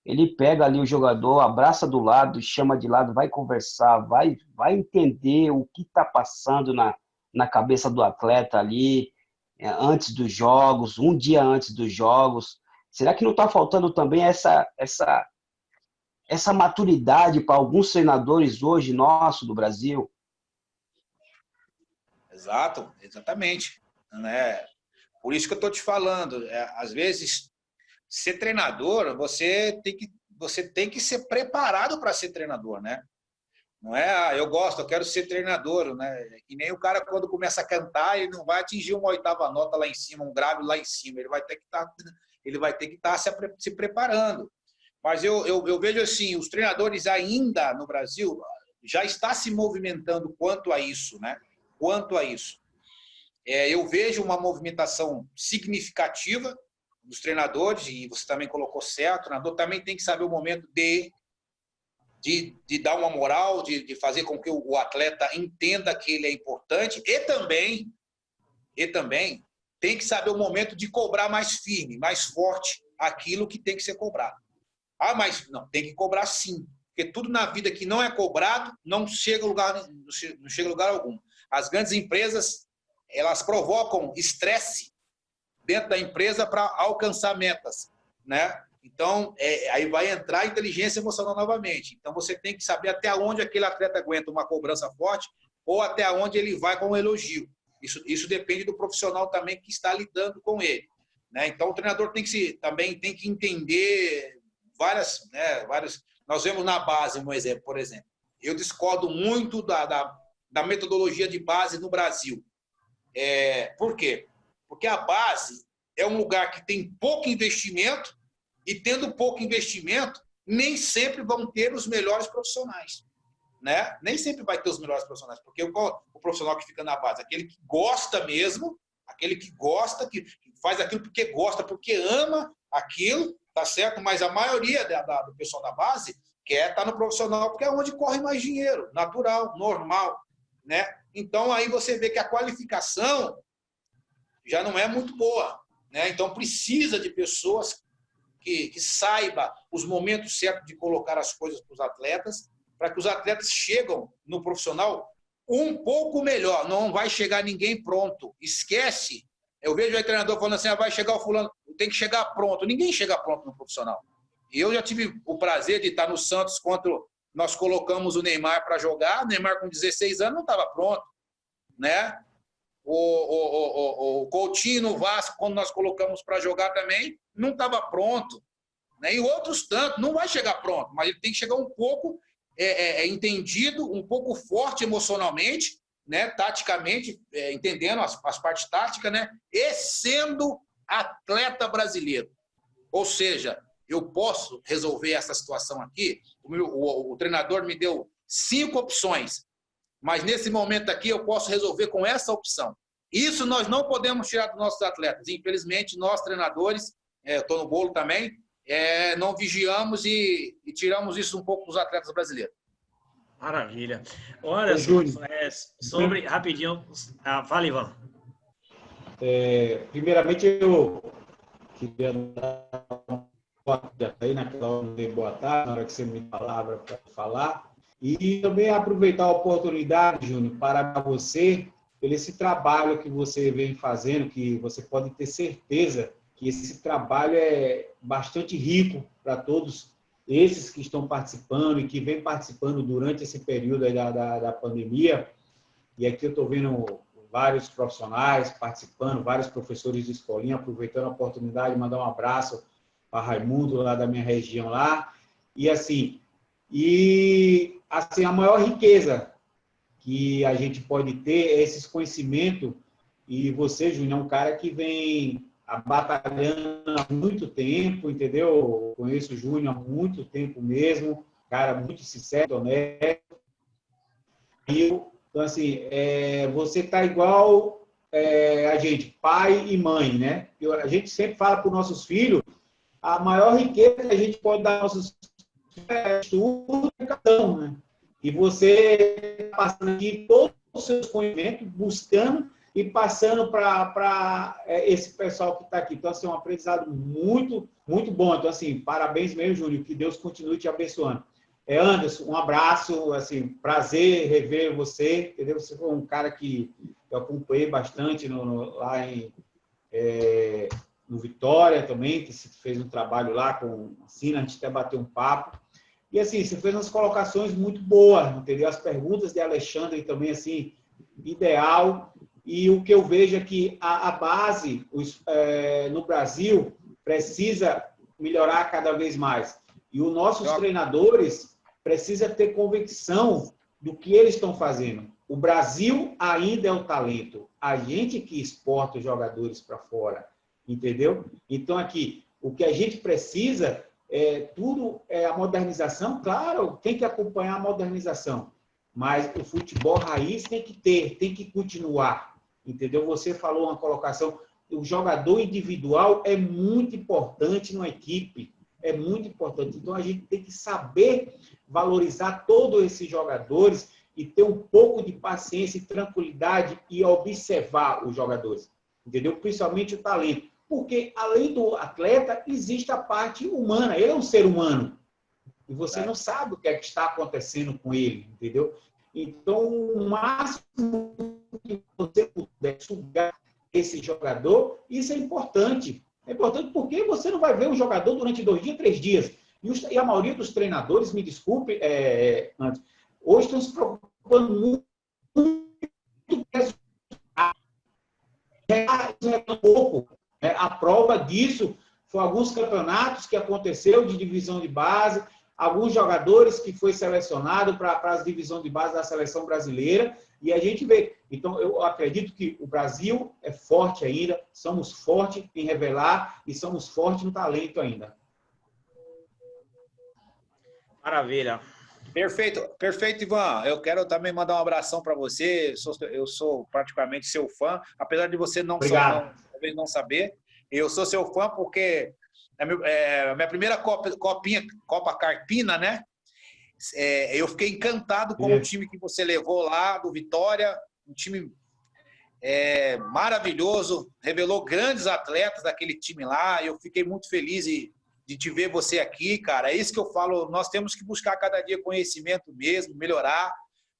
ele pega ali o jogador, abraça do lado, chama de lado, vai conversar, vai entender o que está passando na cabeça do atleta ali, antes dos jogos, um dia antes dos jogos. Será que não está faltando também essa maturidade para alguns treinadores hoje, nosso, do Brasil?
Exato, exatamente. Né? Por isso que eu estou te falando. Às vezes, ser treinador, você tem que ser preparado para ser treinador, né? Não é, eu gosto, eu quero ser treinador, né? E nem o cara, quando começa a cantar, ele não vai atingir uma 8ª nota lá em cima, um grave lá em cima. Ele vai ter que estar se preparando. Mas eu vejo assim, os treinadores ainda no Brasil já está se movimentando quanto a isso, né? Quanto a isso. Eu vejo uma movimentação significativa dos treinadores, e você também colocou certo, o treinador também tem que saber o momento de dar uma moral, de fazer com que o atleta entenda que ele é importante, e também tem que saber o momento de cobrar mais firme, mais forte aquilo que tem que ser cobrado. Mas não, tem que cobrar sim, porque tudo na vida que não é cobrado não chega a lugar algum. As grandes empresas, elas provocam estresse dentro da empresa para alcançar metas, né? Então, aí vai entrar a inteligência emocional novamente. Então, você tem que saber até onde aquele atleta aguenta uma cobrança forte ou até onde ele vai com um elogio. Isso depende do profissional também que está lidando com ele, né? Então, o treinador também tem que entender várias. Nós vemos na base, por exemplo. Eu discordo muito da metodologia de base no Brasil. Por quê? Porque a base é um lugar que tem pouco investimento, e tendo pouco investimento, nem sempre vão ter os melhores profissionais, né? Nem sempre vai ter os melhores profissionais, porque o profissional que fica na base, aquele que gosta mesmo, aquele que gosta, que faz aquilo porque gosta, porque ama aquilo, tá certo? Mas a maioria do pessoal da base quer estar no profissional porque é onde corre mais dinheiro, natural, normal, né? Então, aí você vê que a qualificação já não é muito boa, né? Então, precisa de pessoas que saiba os momentos certos de colocar as coisas para os atletas, para que os atletas chegam no profissional um pouco melhor. Não vai chegar ninguém pronto. Esquece. Eu vejo o treinador falando assim, vai chegar o fulano, tem que chegar pronto. Ninguém chega pronto no profissional. Eu já tive o prazer de estar no Santos quando nós colocamos o Neymar para jogar. O Neymar, com 16 anos, não estava pronto, né? O Coutinho no Vasco, quando nós colocamos para jogar também, não estava pronto, né? E outros tantos, não vai chegar pronto, mas ele tem que chegar um pouco entendido, um pouco forte emocionalmente, né? Taticamente, entendendo as partes táticas, né? E sendo atleta brasileiro. Ou seja, eu posso resolver essa situação aqui, o treinador me deu 5 opções, mas nesse momento aqui eu posso resolver com essa opção. Isso nós não podemos tirar dos nossos atletas. Infelizmente, nós treinadores, estou no bolo também, não vigiamos e tiramos isso um pouco dos atletas brasileiros.
Maravilha. Olha, sobre... Rapidinho. Fala, Ivan.
Primeiramente, eu queria dar uma aí naquela hora de boa tarde, na hora que você me deu a palavra para falar. E também aproveitar a oportunidade, Júnior, para você, pelo esse trabalho que você vem fazendo, que você pode ter certeza que esse trabalho é bastante rico para todos esses que estão participando e que vêm participando durante esse período aí da pandemia, e aqui eu estou vendo vários profissionais participando, vários professores de escolinha, aproveitando a oportunidade de mandar um abraço para Raimundo, lá da minha região lá. E assim, a maior riqueza que a gente pode ter é esses conhecimentos. E você, Júnior, é um cara que vem batalhando há muito tempo, entendeu? Eu conheço o Júnior há muito tempo mesmo, cara muito sincero, honesto. Então, assim, você está igual a gente, pai e mãe, né? A gente sempre fala para os nossos filhos, a maior riqueza que a gente pode dar aos nossos filhos é estudo e educação, né? E você passando aqui todos os seus conhecimentos, buscando e passando para esse pessoal que está aqui. Então, assim, é um aprendizado muito, muito bom. Então, assim, parabéns mesmo, Júnior, que Deus continue te abençoando. Anderson, um abraço, assim, prazer rever você, entendeu? Você foi um cara que eu acompanhei bastante lá no Vitória também, que você fez um trabalho lá com a Sina, a gente até bateu um papo. E, assim, você fez umas colocações muito boas, entendeu? As perguntas de Alexandre também, assim, ideal. E o que eu vejo é que a base no Brasil precisa melhorar cada vez mais. E os nossos treinadores precisam ter convicção do que eles estão fazendo. O Brasil ainda é o talento. A gente que exporta os jogadores para fora, entendeu? Então, aqui, o que a gente precisa tudo é a modernização. Claro, tem que acompanhar a modernização. Mas o futebol raiz tem que continuar. Entendeu? Você falou uma colocação, o jogador individual é muito importante numa equipe, é muito importante. Então, a gente tem que saber valorizar todos esses jogadores e ter um pouco de paciência e tranquilidade e observar os jogadores, entendeu? Principalmente o talento. Porque, além do atleta, existe a parte humana. Ele é um ser humano. E você não sabe o que está acontecendo com ele, entendeu? Então, o máximo que você puder sugar esse jogador, isso é importante. É importante porque você não vai ver um jogador durante 2 dias, 3 dias. E a maioria dos treinadores, me desculpe, hoje estão se preocupando muito com pouco. A prova disso foi alguns campeonatos que aconteceu de divisão de base, alguns jogadores que foi selecionado para as divisões de base da seleção brasileira, e a gente vê. Então, eu acredito que o Brasil é forte ainda, somos fortes em revelar e somos fortes no talento ainda.
Maravilha.
Perfeito, perfeito, Ivan. Eu quero também mandar um abração para você. Eu sou praticamente seu fã, apesar de você talvez não saber. Eu sou seu fã porque a minha primeira Copa Carpina, né? Eu fiquei encantado com o time que você levou lá, do Vitória, um time maravilhoso, revelou grandes atletas daquele time lá, eu fiquei muito feliz de te ver você aqui, cara. É isso que eu falo, nós temos que buscar cada dia conhecimento mesmo, melhorar.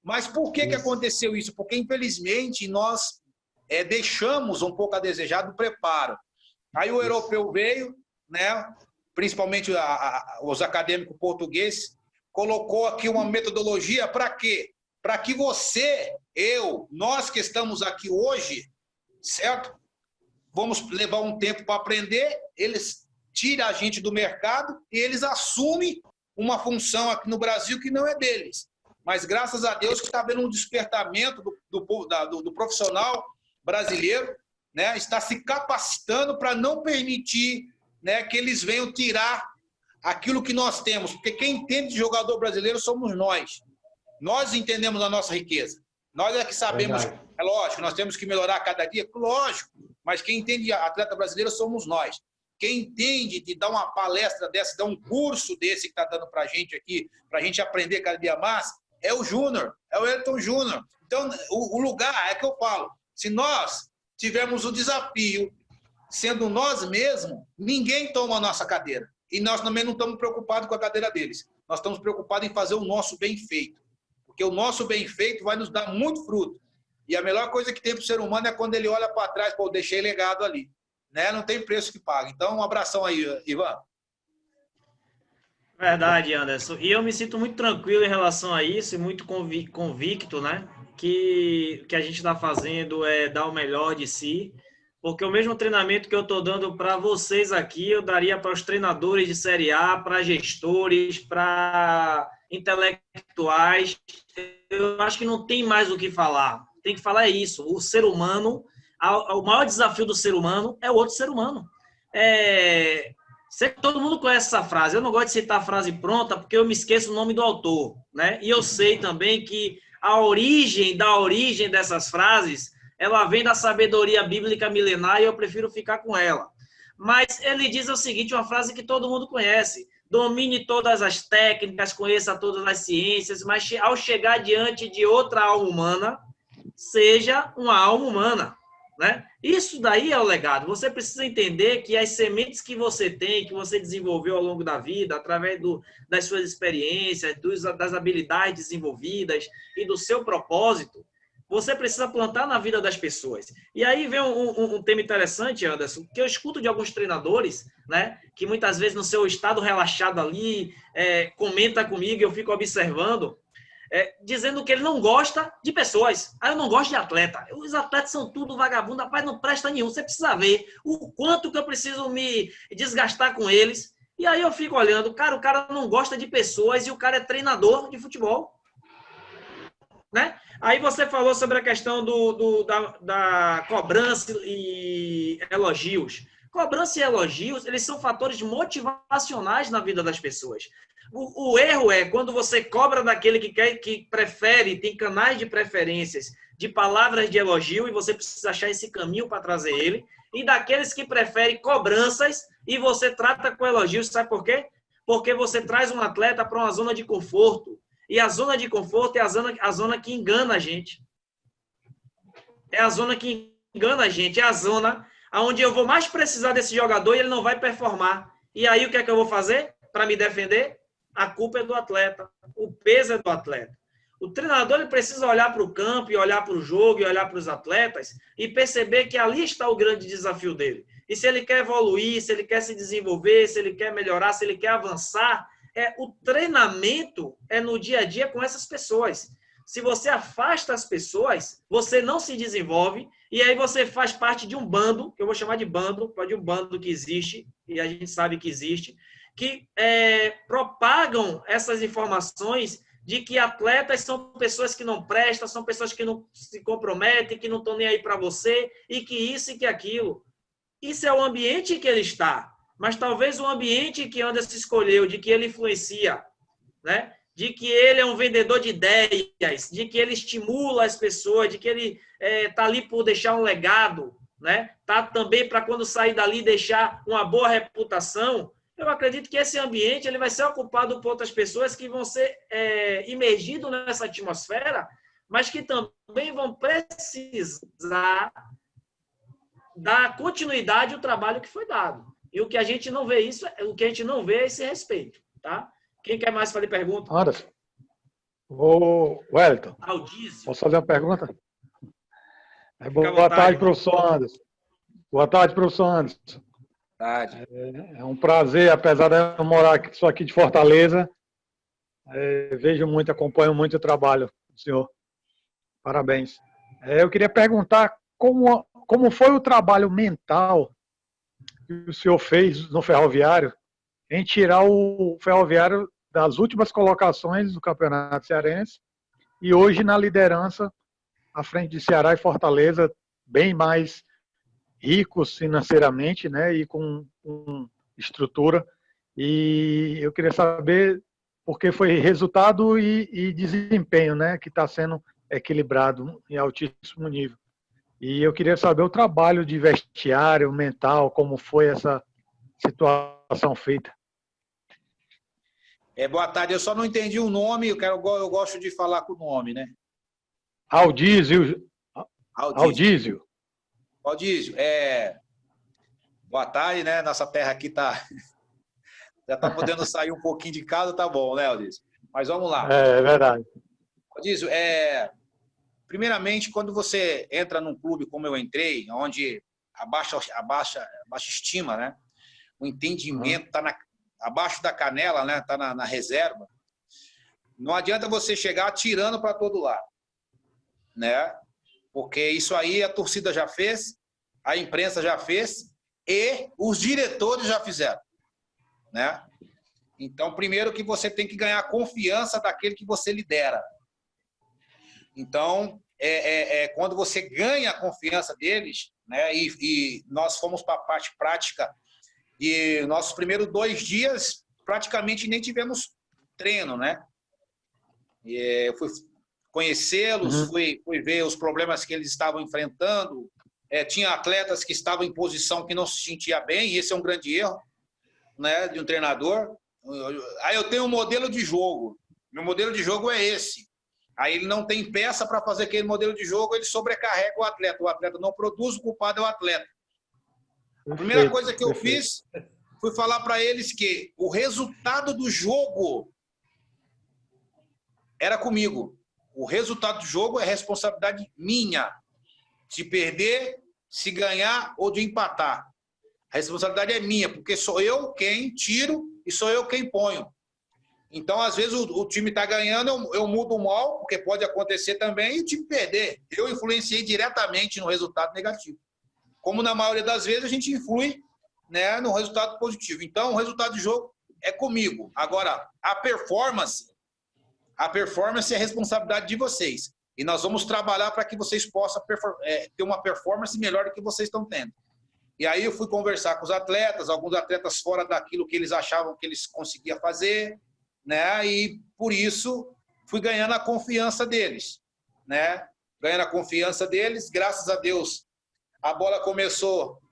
Mas por que aconteceu isso? Porque, infelizmente, nós deixamos um pouco a desejar do preparo. Aí o europeu veio, né? Principalmente os acadêmicos portugueses, colocou aqui uma metodologia para quê? Para que você, nós que estamos aqui hoje, certo? Vamos levar um tempo para aprender, eles tiram a gente do mercado e eles assumem uma função aqui no Brasil que não é deles. Mas graças a Deus que está havendo um despertamento do profissional brasileiro, né? Está se capacitando para não permitir, né, que eles venham tirar aquilo que nós temos. Porque quem entende de jogador brasileiro somos nós. Nós entendemos a nossa riqueza. Nós é que sabemos, é lógico, nós temos que melhorar cada dia, lógico, mas quem entende de atleta brasileiro somos nós. Quem entende de dar uma palestra dessa, dar um curso desse que está dando para a gente aqui, para a gente aprender cada dia mais, é o Júnior, é o Elton Júnior. Então, o lugar é que eu falo, se nós tivermos o desafio, sendo nós mesmos, ninguém toma a nossa cadeira. E nós também não estamos preocupados com a cadeira deles. Nós estamos preocupados em fazer o nosso bem feito. Porque o nosso bem feito vai nos dar muito fruto. E a melhor coisa que tem para o ser humano é quando ele olha para trás, pô, deixei legado ali. Né? Não tem preço que paga. Então, um abração aí, Ivan.
Verdade, Anderson. E eu me sinto muito tranquilo em relação a isso e muito convicto, né? Que o que a gente está fazendo é dar o melhor de si, porque o mesmo treinamento que eu estou dando para vocês aqui, eu daria para os treinadores de Série A, para gestores, para intelectuais. Eu acho que não tem mais o que falar. Tem que falar isso. O ser humano, o maior desafio do ser humano é o outro ser humano. Todo mundo conhece essa frase. Eu não gosto de citar a frase pronta porque eu me esqueço o nome do autor, né? E eu sei também que a origem dessas frases, ela vem da sabedoria bíblica milenar e eu prefiro ficar com ela. Mas ele diz o seguinte, uma frase que todo mundo conhece: domine todas as técnicas, conheça todas as ciências, mas ao chegar diante de outra alma humana, seja uma alma humana. Né? Isso daí é o legado. Você precisa entender que as sementes que você tem, que você desenvolveu ao longo da vida, através das suas experiências, das habilidades desenvolvidas e do seu propósito, você precisa plantar na vida das pessoas. E aí vem um tema interessante, Anderson, que eu escuto de alguns treinadores, né, que muitas vezes no seu estado relaxado ali, comenta comigo, eu fico observando, dizendo que ele não gosta de pessoas. Eu não gosto de atleta. Os atletas são tudo vagabundo, rapaz, não presta nenhum. Você precisa ver o quanto que eu preciso me desgastar com eles. E aí eu fico olhando, cara, o cara não gosta de pessoas e o cara é treinador de futebol. Né? Aí você falou sobre a questão da cobrança e elogios. Cobrança e elogios, eles são fatores motivacionais na vida das pessoas. O erro é quando você cobra daquele que prefere, tem canais de preferências de palavras de elogio e você precisa achar esse caminho para trazer ele, e daqueles que preferem cobranças e você trata com elogios. Sabe por quê? Porque você traz um atleta para uma zona de conforto. E a zona de conforto é a zona que engana a gente. É a zona que engana a gente. É a zona onde eu vou mais precisar desse jogador e ele não vai performar. E aí o que é que eu vou fazer para me defender? A culpa é do atleta. O peso é do atleta. O treinador ele precisa olhar para o campo, e olhar para o jogo, e olhar para os atletas e perceber que ali está o grande desafio dele. E se ele quer evoluir, se ele quer se desenvolver, se ele quer melhorar, se ele quer avançar, o treinamento é no dia a dia com essas pessoas. Se você afasta as pessoas, você não se desenvolve e aí você faz parte de um bando, que eu vou chamar de bando, pode um bando que existe, e a gente sabe que existe, que propagam essas informações de que atletas são pessoas que não prestam, são pessoas que não se comprometem, que não estão nem aí para você, e que isso e que aquilo. Isso é o ambiente que ele está. Mas talvez o ambiente que Anderson escolheu, de que ele influencia, né? De que ele é um vendedor de ideias, de que ele estimula as pessoas, de que ele está ali por deixar um legado, né? Tá também para quando sair dali deixar uma boa reputação. Eu acredito que esse ambiente ele vai ser ocupado por outras pessoas que vão ser imergidos nessa atmosfera, mas que também vão precisar dar continuidade ao trabalho que foi dado. E o que a gente não vê o que a gente não vê é esse respeito, tá? Quem quer mais fazer pergunta?
Anderson. Ô, Wellington.
Aldísio.
Posso fazer uma pergunta? Boa tarde, professor Anderson. Boa tarde, professor Anderson. É um prazer, apesar de eu morar só aqui de Fortaleza, vejo muito, acompanho muito o trabalho do senhor. Parabéns. Eu queria perguntar como foi o trabalho mental que o senhor fez no Ferroviário em tirar o Ferroviário das últimas colocações do Campeonato Cearense e hoje na liderança à frente de Ceará e Fortaleza, bem mais ricos financeiramente, né, e com estrutura. E eu queria saber porque foi resultado e desempenho, né, que está sendo equilibrado em altíssimo nível. E eu queria saber o trabalho de vestiário, mental, como foi essa situação feita.
Boa tarde, eu só não entendi o nome, eu gosto de falar com o nome, né?
Aldísio.
Boa tarde, né? Nossa terra aqui já está podendo sair um pouquinho de casa, tá bom, né, Aldísio? Mas vamos lá.
É verdade.
Aldísio, primeiramente, quando você entra num clube como eu entrei, onde a baixa estima, né? O entendimento está abaixo da canela, né? Está na reserva. Não adianta você chegar atirando para todo lado, né? Porque isso aí a torcida já fez, a imprensa já fez e os diretores já fizeram, né? Então, primeiro que você tem que ganhar a confiança daquele que você lidera. Então, quando você ganha a confiança deles, né? E nós fomos para a parte prática e nossos primeiros 2 dias praticamente nem tivemos treino, né? Eu fui conhecê-los, fui ver os problemas que eles estavam enfrentando. Tinha atletas que estavam em posição que não se sentia bem, e esse é um grande erro, né, de um treinador. Aí eu tenho um modelo de jogo, meu modelo de jogo é esse. Aí ele não tem peça para fazer aquele modelo de jogo, ele sobrecarrega o atleta não produz, o culpado é o atleta. A primeira coisa que eu fiz foi falar para eles que o resultado do jogo era comigo. O resultado do jogo é responsabilidade minha. Se perder, se ganhar ou de empatar. A responsabilidade é minha, porque sou eu quem tiro e sou eu quem ponho. Então, às vezes, o time está ganhando, eu mudo o mal, porque pode acontecer também, e o time perder. Eu influenciei diretamente no resultado negativo. Como na maioria das vezes, a gente influi, né, no resultado positivo. Então, o resultado do jogo é comigo. Agora, a performance é responsabilidade de vocês. E nós vamos trabalhar para que vocês possam ter uma performance melhor do que vocês estão tendo. E aí eu fui conversar com os atletas, alguns atletas fora daquilo que eles achavam que eles conseguiam fazer, né? E por isso fui ganhando a confiança deles, né? Ganhando a confiança deles, graças a Deus, a bola começou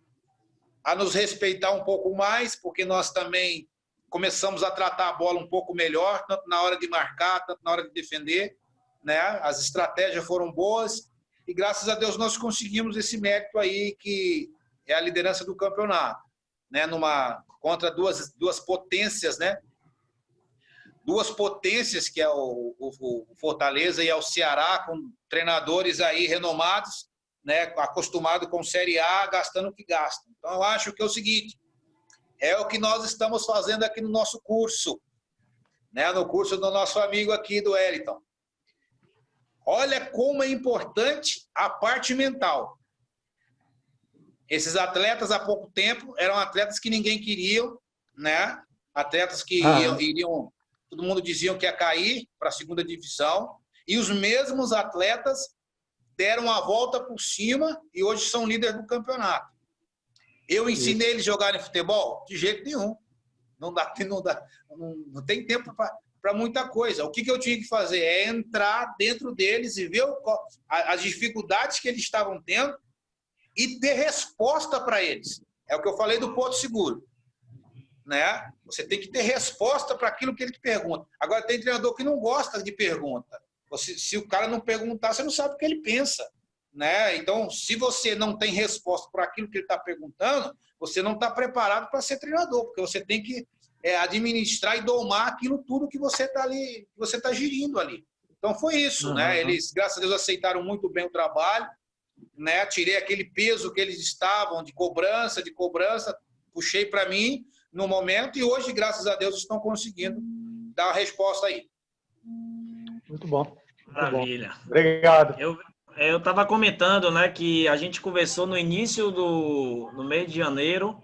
a nos respeitar um pouco mais, porque nós também começamos a tratar a bola um pouco melhor, tanto na hora de marcar, tanto na hora de defender, né? As estratégias foram boas e graças a Deus nós conseguimos esse mérito aí que é a liderança do campeonato, né? Contra duas potências, né? 2 potências que é o Fortaleza e é o Ceará, com treinadores aí renomados, né? Acostumados com Série A, gastando o que gastam. Então eu acho que é o seguinte, é o que nós estamos fazendo aqui no nosso curso, né? No curso do nosso amigo aqui, do Wellington. Olha como é importante a parte mental. Esses atletas, há pouco tempo, eram atletas que ninguém queria, né? Atletas que iriam, todo mundo dizia que ia cair para a 2ª divisão, e os mesmos atletas deram a volta por cima e hoje são líderes do campeonato. Eu ensinei eles a jogarem futebol? De jeito nenhum. Não tem tempo para muita coisa. O que eu tinha que fazer é entrar dentro deles e ver as dificuldades que eles estavam tendo e ter resposta para eles. É o que eu falei do Porto Seguro, né? Você tem que ter resposta para aquilo que ele te pergunta. Agora, tem treinador que não gosta de pergunta. Se o cara não perguntar, você não sabe o que ele pensa, né? Então, se você não tem resposta para aquilo que ele está perguntando, você não está preparado para ser treinador, porque você tem que administrar e domar aquilo tudo que você está ali, que você está gerindo ali. Então, foi isso, né? Eles, graças a Deus, aceitaram muito bem o trabalho, né? Tirei aquele peso que eles estavam de cobrança, puxei para mim no momento e hoje, graças a Deus, estão conseguindo dar a resposta aí.
Muito bom.
Maravilha.
Muito bom. Obrigado.
Eu estava comentando, né, que a gente conversou no início no mês de janeiro,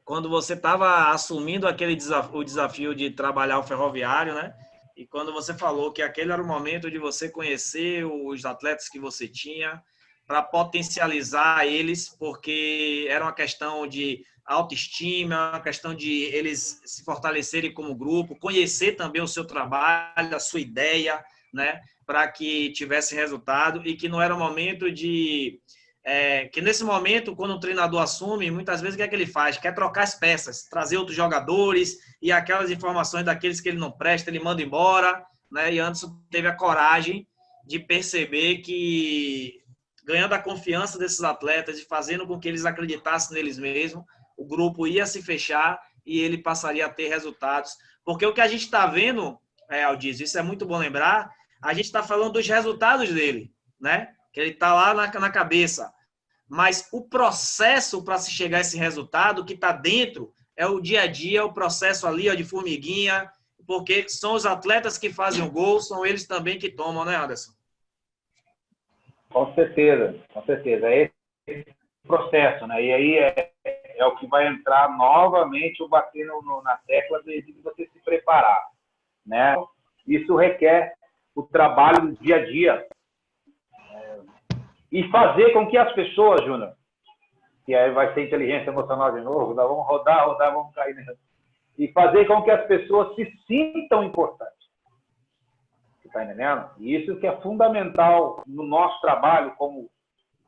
quando você estava assumindo o desafio de trabalhar o ferroviário, né? E quando você falou que aquele era o momento de você conhecer os atletas que você tinha, para potencializar eles, porque era uma questão de autoestima, uma questão de eles se fortalecerem como grupo, conhecer também o seu trabalho, a sua ideia, né, para que tivesse resultado e que não era o momento de... que nesse momento, quando o treinador assume, muitas vezes o que é que ele faz? Quer trocar as peças, trazer outros jogadores e aquelas informações daqueles que ele não presta, ele manda embora, né? E Anderson teve a coragem de perceber que, ganhando a confiança desses atletas e fazendo com que eles acreditassem neles mesmos, o grupo ia se fechar e ele passaria a ter resultados. Porque o que a gente está vendo, Aldísio, isso é muito bom lembrar, a gente está falando dos resultados dele, né? Que ele está lá na cabeça. Mas o processo para se chegar a esse resultado, que está dentro, é o dia a dia, o processo ali, ó, de formiguinha, porque são os atletas que fazem o gol, são eles também que tomam, né, Anderson?
Com certeza, com certeza. É esse processo, né? E aí é o que vai entrar novamente o bater na tecla de você se preparar, né? Isso requer o trabalho do dia a dia. E fazer com que as pessoas, Júnior, que aí vai ser inteligência emocional de novo, vamos rodar, vamos cair nessa. E fazer com que as pessoas se sintam importantes. Você está entendendo? E isso que é fundamental no nosso trabalho como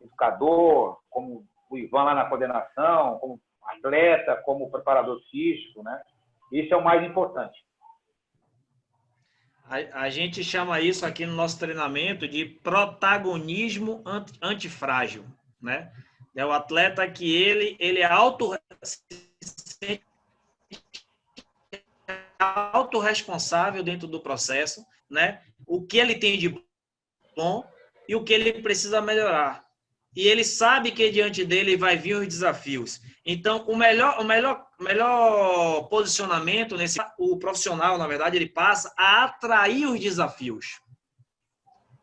educador, como o Ivan lá na coordenação, como atleta, como preparador físico, né? Isso é o mais importante.
A gente chama isso aqui no nosso treinamento de protagonismo antifrágil, né? É o atleta que ele é autorresponsável dentro do processo, né? O que ele tem de bom e o que ele precisa melhorar. E ele sabe que diante dele vai vir os desafios. Então, o melhor posicionamento o profissional, na verdade, ele passa a atrair os desafios.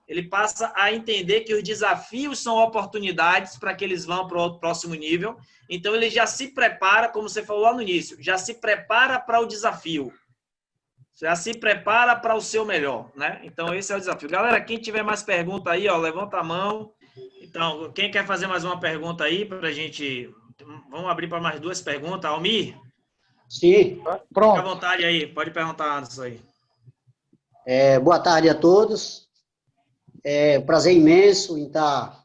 Ele passa a entender que os desafios são oportunidades para que eles vão para o próximo nível. Então, ele já se prepara, como você falou lá no início, já se prepara para o desafio. Já se prepara para o seu melhor, né? Então, esse é o desafio. Galera, quem tiver mais pergunta aí, ó, levanta a mão. Então, quem quer fazer mais uma pergunta aí para a gente... Vamos abrir para mais 2 perguntas. Almir?
Sim, pronto.
Fica à vontade aí, pode perguntar antes aí.
Boa tarde a todos. Prazer imenso em estar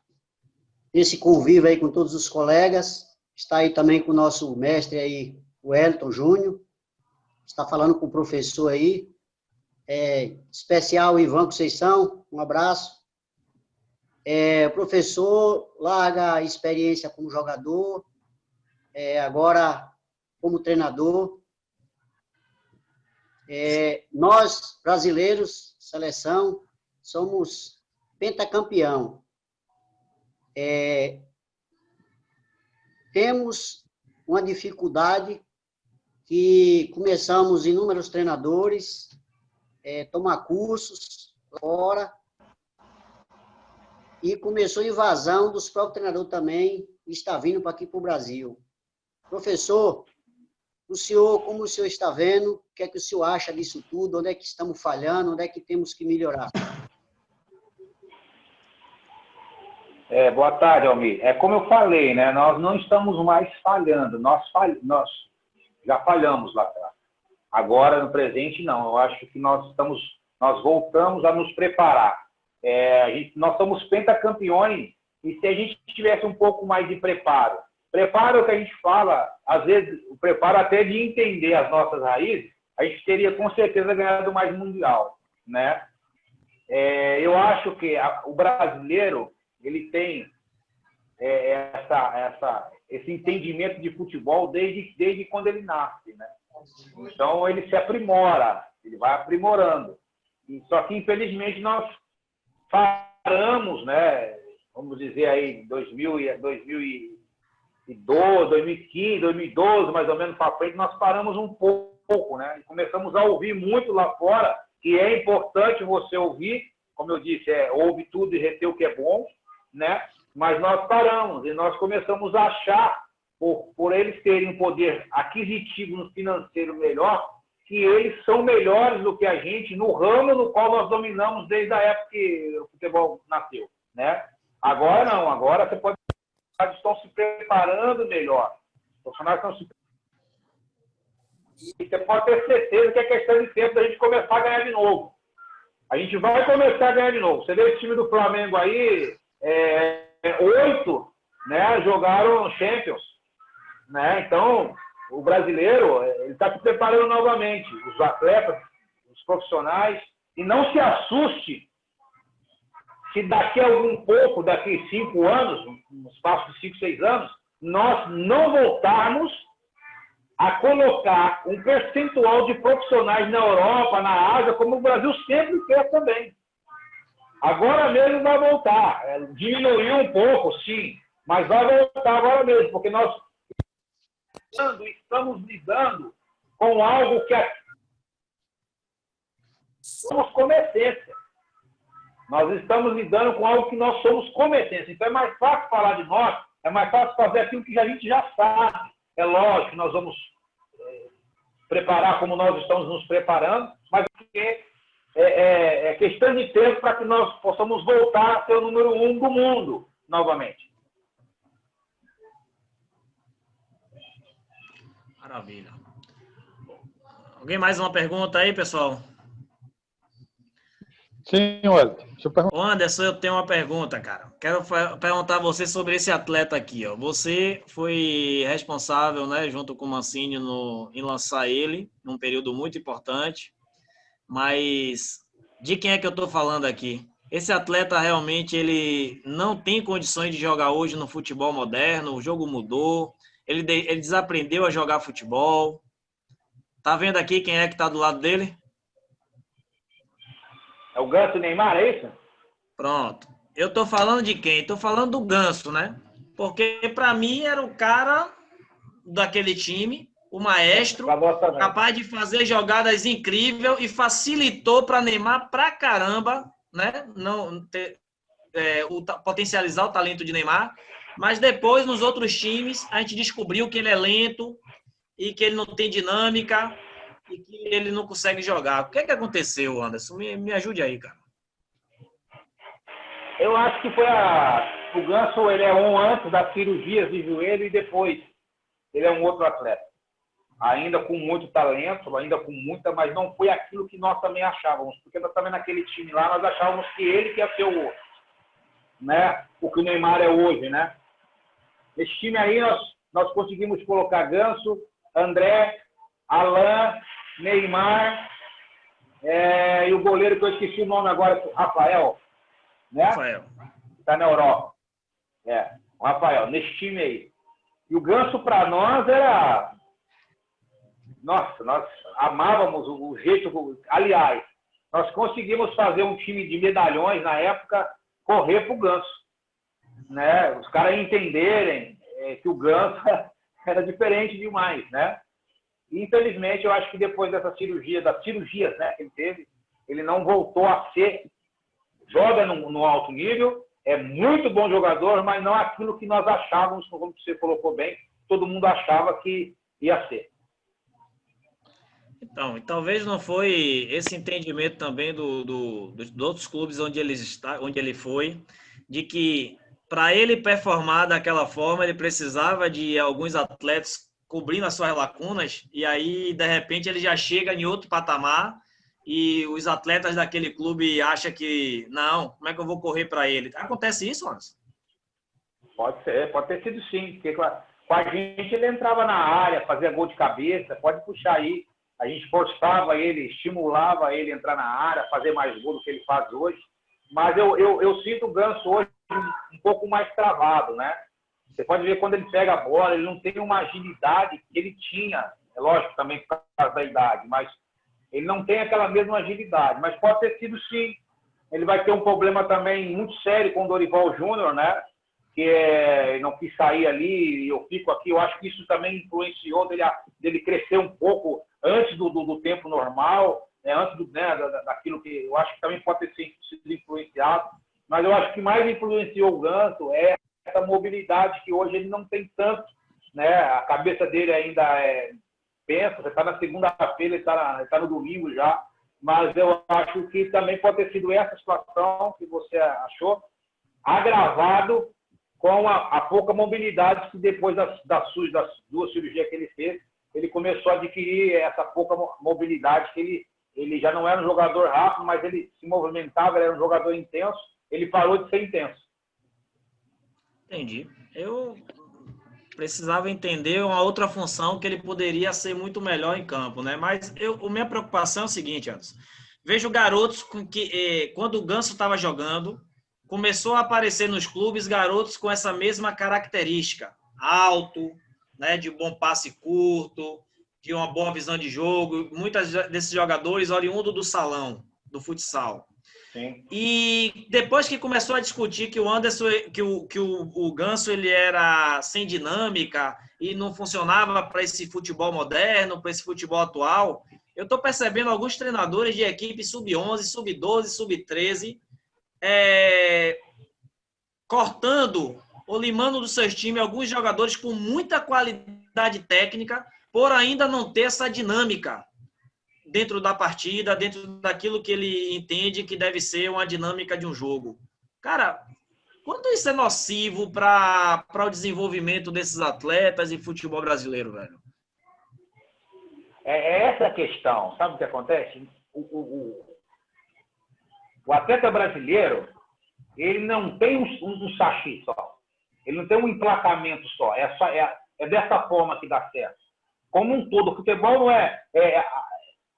nesse convívio aí com todos os colegas. Está aí também com o nosso mestre aí, o Elton Júnior. Está falando com o professor aí. Especial Ivan Conceição, um abraço. Professor, larga experiência como jogador, agora como treinador. Nós, brasileiros, seleção, somos pentacampeão. Temos uma dificuldade que começamos inúmeros treinadores, tomar cursos fora, e começou a invasão dos próprios treinadores também, está vindo para aqui para o Brasil. Professor, como o senhor está vendo, o que é que o senhor acha disso tudo, onde é que estamos falhando, onde é que temos que melhorar?
Boa tarde, Almir. Como eu falei, né, nós não estamos mais falhando, nós já falhamos lá atrás. Agora, no presente, não. Eu acho que nós voltamos a nos preparar. Nós somos pentacampeões, e se a gente tivesse um pouco mais de preparo é o que a gente fala, às vezes, o preparo até de entender as nossas raízes, a gente teria com certeza ganhado mais mundial, né? Eu acho que o brasileiro, ele tem esse entendimento de futebol desde quando ele nasce, né? Então, ele se aprimora, ele vai aprimorando. Só que, infelizmente, nós paramos, né? Vamos dizer aí, 2015, 2012, mais ou menos para frente, nós paramos um pouco, né? E começamos a ouvir muito lá fora, que é importante você ouvir, como eu disse, ouve tudo e reter o que é bom, né? Mas nós paramos e nós começamos a achar, por eles terem um poder aquisitivo no financeiro melhor, que eles são melhores do que a gente no ramo no qual nós dominamos desde a época que o futebol nasceu, né? Agora não, agora você pode... estão se preparando melhor. Os profissionais estão se... E você pode ter certeza que é questão de tempo da gente começar a ganhar de novo. A gente vai começar a ganhar de novo. Você vê esse time do Flamengo aí, 8, né, jogaram Champions, né? Então, o brasileiro, ele está se preparando novamente. Os atletas, os profissionais, e não se assuste se daqui a daqui 5 anos, no espaço de 5, 6 anos, nós não voltarmos a colocar um percentual de profissionais na Europa, na Ásia, como o Brasil sempre fez também. Agora mesmo vai voltar. Diminuiu um pouco, sim, mas vai voltar agora mesmo, porque nós estamos lidando com algo que somos competência. Nós estamos lidando com algo que nós somos competência. Então é mais fácil falar de nós, é mais fácil fazer aquilo que a gente já sabe. É lógico que nós vamos preparar como nós estamos nos preparando, mas é questão de tempo para que nós possamos voltar a ser o número 1 do mundo novamente.
Maravilha. Alguém mais uma pergunta aí, pessoal?
Sim, Wellington.
Ô Anderson, eu tenho uma pergunta, cara. Quero perguntar a você sobre esse atleta aqui, ó. Você foi responsável, né, junto com o Mancini, em lançar ele num período muito importante. Mas de quem é que eu estou falando aqui? Esse atleta realmente ele não tem condições de jogar hoje no futebol moderno. O jogo mudou. Ele desaprendeu a jogar futebol. Tá vendo aqui quem é que está do lado dele?
É o Ganso Neymar, é isso?
Pronto. Eu estou falando de quem? Estou falando do Ganso, né? Porque para mim era o cara daquele time, o maestro, capaz de fazer jogadas incríveis e facilitou para Neymar pra caramba, né? Não potencializar o talento de Neymar. Mas depois, nos outros times, a gente descobriu que ele é lento e que ele não tem dinâmica e que ele não consegue jogar. O que é que aconteceu, Anderson? Me ajude aí, cara.
Eu acho que foi o Ganso, ele é um antes das cirurgias de joelho e depois ele é um outro atleta. Ainda com muito talento, ainda com muita, mas não foi aquilo que nós também achávamos. Porque nós também naquele time lá, nós achávamos que ele que ia ser o que o Neymar é hoje, né? Nesse time aí, nós conseguimos colocar Ganso, André, Alain, Neymar, e o goleiro que eu esqueci o nome agora, Rafael, né?
Rafael.
Está na Europa. O Rafael, nesse time aí. E o Ganso, para nós, era... Nossa, nós amávamos o jeito... Aliás, nós conseguimos fazer um time de medalhões, na época, correr para o Ganso. Né? Os caras entenderem que o Ganso era diferente demais, né? E, infelizmente, eu acho que depois das cirurgias, né, que ele teve, ele não voltou a ser... Joga no alto nível, é muito bom jogador, mas não aquilo que nós achávamos, como você colocou bem, todo mundo achava que ia ser.
Então, e talvez não foi esse entendimento também dos outros clubes onde ele foi, de que para ele performar daquela forma, ele precisava de alguns atletas cobrindo as suas lacunas, e aí, de repente, ele já chega em outro patamar e os atletas daquele clube acham que, não, como é que eu vou correr para ele? Acontece isso, Anderson?
Pode ser, pode ter sido sim, porque com a gente ele entrava na área, fazia gol de cabeça, pode puxar aí, a gente forçava ele, estimulava ele a entrar na área, fazer mais gol do que ele faz hoje, mas eu sinto o Ganso hoje um pouco mais travado, né? Você pode ver quando ele pega a bola, ele não tem uma agilidade que ele tinha, é lógico também por causa da idade, mas ele não tem aquela mesma agilidade, mas pode ter sido sim. Ele vai ter um problema também muito sério com o Dorival Júnior, né? Que não quis sair ali, e eu fico aqui. Eu acho que isso também influenciou dele crescer um pouco antes do tempo normal, né? Antes daquilo que eu acho que também pode ter sido influenciado. Mas eu acho que mais influenciou o Ganso é essa mobilidade que hoje ele não tem tanto, né? A cabeça dele ainda pensa, você está na segunda-feira, ele está no domingo já, mas eu acho que também pode ter sido essa situação que você achou, agravado com a pouca mobilidade que depois das duas cirurgias que ele fez, ele começou a adquirir essa pouca mobilidade, que ele já não era um jogador rápido, mas ele se movimentava, ele era um jogador intenso, ele parou de ser intenso.
Entendi. Eu precisava entender uma outra função que ele poderia ser muito melhor em campo, né? Mas a minha preocupação é o seguinte, Anderson. Vejo garotos quando o Ganso estava jogando, começou a aparecer nos clubes garotos com essa mesma característica. Alto, né, de bom passe curto, de uma boa visão de jogo. Muitos desses jogadores oriundos do salão, do futsal.
Sim.
E depois que começou a discutir que o Anderson, o Ganso, ele era sem dinâmica e não funcionava para esse futebol moderno, para esse futebol atual, eu estou percebendo alguns treinadores de equipe sub-11, sub-12, sub-13 cortando ou limando dos seus times alguns jogadores com muita qualidade técnica, por ainda não ter essa dinâmica dentro da partida, dentro daquilo que ele entende que deve ser uma dinâmica de um jogo. Cara, quanto isso é nocivo para o desenvolvimento desses atletas e futebol brasileiro, velho?
É essa a questão. Sabe o que acontece? O atleta brasileiro, ele não tem um sachê só. Ele não tem um emplacamento só. É dessa forma que dá certo. Como um todo, o futebol não é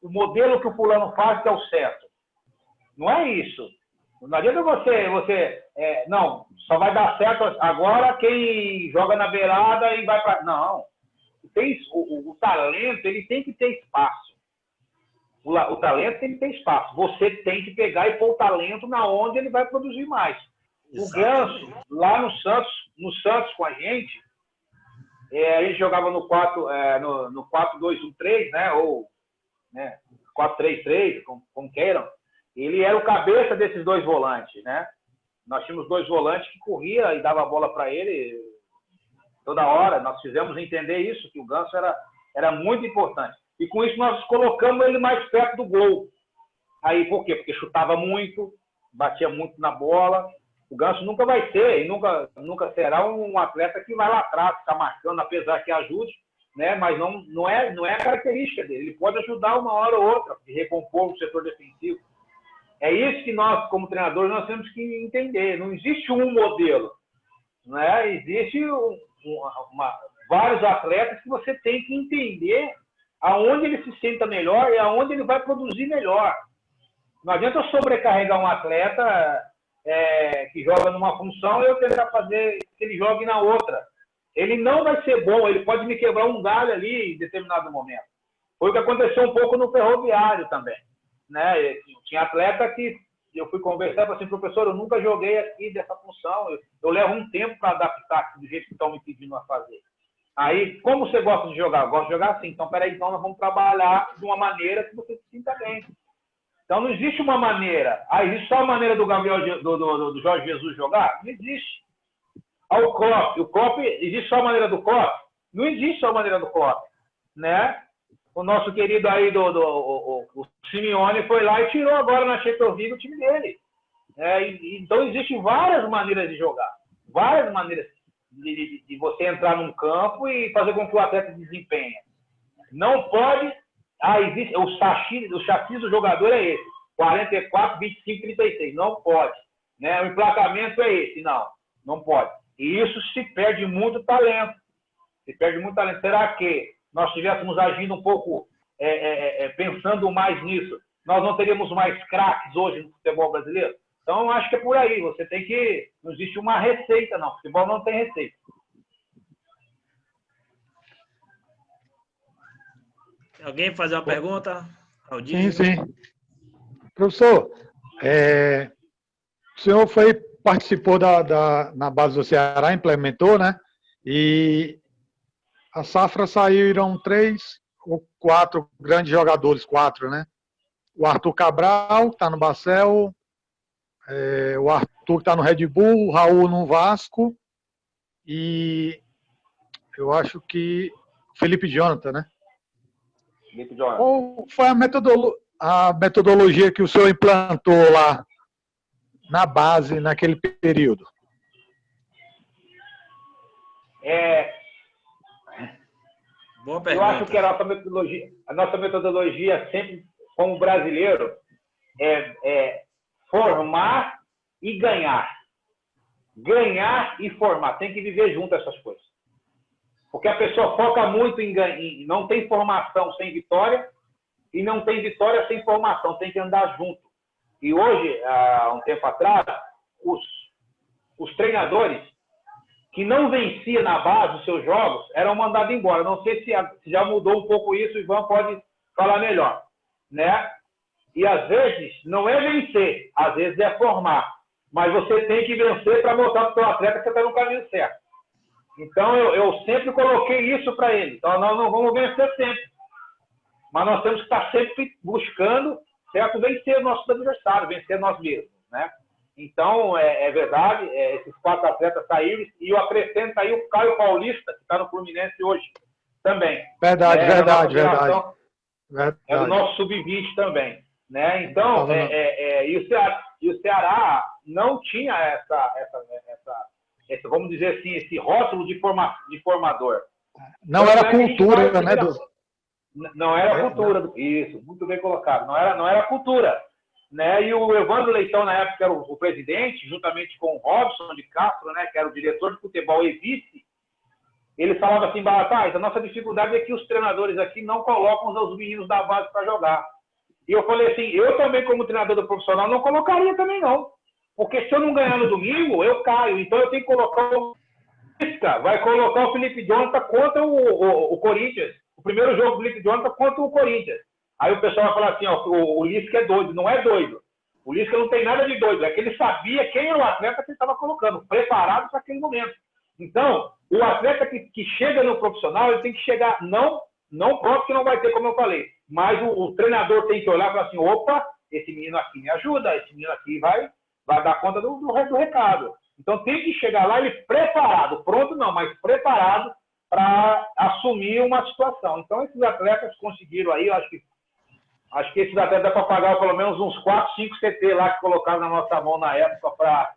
o modelo que o fulano faz que é o certo. Não é isso. Não adianta você não, só vai dar certo agora quem joga na beirada e vai para... Não. O talento, ele tem que ter espaço. O talento tem que ter espaço. Você tem que pegar e pôr o talento na onde ele vai produzir mais. Exatamente. O Ganso, lá no Santos com a gente jogava no 4-2-1-3, né? Ou 4-3-3, como queiram. Ele era o cabeça desses dois volantes, né? Nós tínhamos dois volantes que corria e dava a bola para ele toda hora. Nós fizemos entender isso, que o Ganso era muito importante. E com isso nós colocamos ele mais perto do gol. Aí por quê? Porque chutava muito, batia muito na bola. O Ganso nunca vai ser e nunca será um atleta que vai lá atrás, ficar marcando, apesar que ajude, né? Mas não é a característica dele. Ele pode ajudar uma hora ou outra, de recompor o setor defensivo. É isso que nós, como treinadores, nós temos que entender. Não existe um modelo, né? Existe vários atletas que você tem que entender aonde ele se senta melhor e aonde ele vai produzir melhor. Não adianta eu sobrecarregar um atleta que joga numa função e eu tentar fazer que ele jogue na outra. Ele não vai ser bom, ele pode me quebrar um galho ali em determinado momento. Foi o que aconteceu um pouco no Ferroviário também, né? Tinha atleta que eu fui conversar e falei assim, professor, eu nunca joguei aqui dessa função, eu levo um tempo para adaptar do jeito que estão me pedindo a fazer. Aí, como você gosta de jogar? Eu gosto de jogar assim. Então, peraí, então nós vamos trabalhar de uma maneira que você se sinta bem. Então, não existe uma maneira. Existe só a maneira do do Jorge Jesus jogar? Não existe. O Klopp, existe só a maneira do Klopp? Não existe só a maneira do Klopp, né? O nosso querido aí, o Simeone, foi lá e tirou agora na Champions League o time dele. Então, existem várias maneiras de jogar. Várias maneiras de você entrar num campo e fazer com que o atleta desempenhe. Não pode... existe, o chassi do jogador é esse. 44, 25, 36. Não pode. Né? O emplacamento é esse. Não pode. E isso se perde muito talento. Será que nós estivéssemos agindo um pouco, pensando mais nisso, nós não teríamos mais craques hoje no futebol brasileiro? Então, eu acho que é por aí. Você tem que... Não existe uma receita, não. O futebol não tem receita.
Alguém fazer uma pergunta?
Sim, sim. Professor, o senhor participou na base do Ceará, implementou, né? E a safra saíram 3 ou 4 grandes jogadores, 4, né? O Arthur Cabral, que está no Bacel, o Arthur que está no Red Bull, o Raul no Vasco e eu acho que Felipe Jonathan, né?
Felipe Jonathan.
Qual foi a metodologia que o senhor implantou lá na base naquele período?
Boa pergunta.
Eu acho que a nossa metodologia sempre, como brasileiro, é formar e ganhar. Ganhar e formar. Tem que viver junto essas coisas. Porque a pessoa foca muito em não tem formação sem vitória e não tem vitória sem formação. Tem que andar junto. E hoje, há um tempo atrás, os treinadores que não venciam na base os seus jogos eram mandados embora. Não sei se já mudou um pouco isso, o Ivan pode falar melhor. Né? E às vezes não é vencer, às vezes é formar. Mas você tem que vencer para mostrar para o seu atleta que você está no caminho certo. Então eu sempre coloquei isso para ele. Então nós não vamos vencer sempre. Mas nós temos que estar sempre buscando, certo, vencer nossos adversários, vencer nós mesmos, né? Então, é verdade, esses 4 atletas saíram, e eu acrescento aí o Caio Paulista, que está no Fluminense hoje também.
Verdade.
É do nosso sub-20 também, né? Então, e o Ceará não tinha essa, vamos dizer assim, esse rótulo de formador.
Não era cultura, né,
Não era cultura, isso, muito bem colocado, não era cultura. Né? E o Evandro Leitão, na época, era o presidente, juntamente com o Robson de Castro, né, que era o diretor de futebol e vice, ele falava assim, Baratais, a nossa dificuldade é que os treinadores aqui não colocam os meninos da base para jogar. E eu falei assim, eu também, como treinador do profissional, não colocaria também não. Porque se eu não ganhar no domingo, eu caio. Então eu tenho que colocar o Lisca, vai colocar o Felipe Jonathan contra o Corinthians. O primeiro jogo do Felipe Jonathan contra o Corinthians. Aí o pessoal vai falar assim, ó, o Lisca é doido. Não é doido. O Lisca não tem nada de doido. É que ele sabia quem era o atleta que ele estava colocando, preparado para aquele momento. Então, o atleta que chega no profissional, ele tem que chegar, não pronto que não vai ter, como eu falei. Mas o treinador tem que olhar e falar assim, opa, esse menino aqui me ajuda, esse menino aqui vai dar conta do recado. Então, tem que chegar lá ele preparado. Pronto não, mas preparado para assumir uma situação. Então, esses atletas conseguiram aí, eu acho que esses atletas dá para pagar pelo menos uns 4, 5 CT lá que colocaram na nossa mão na época para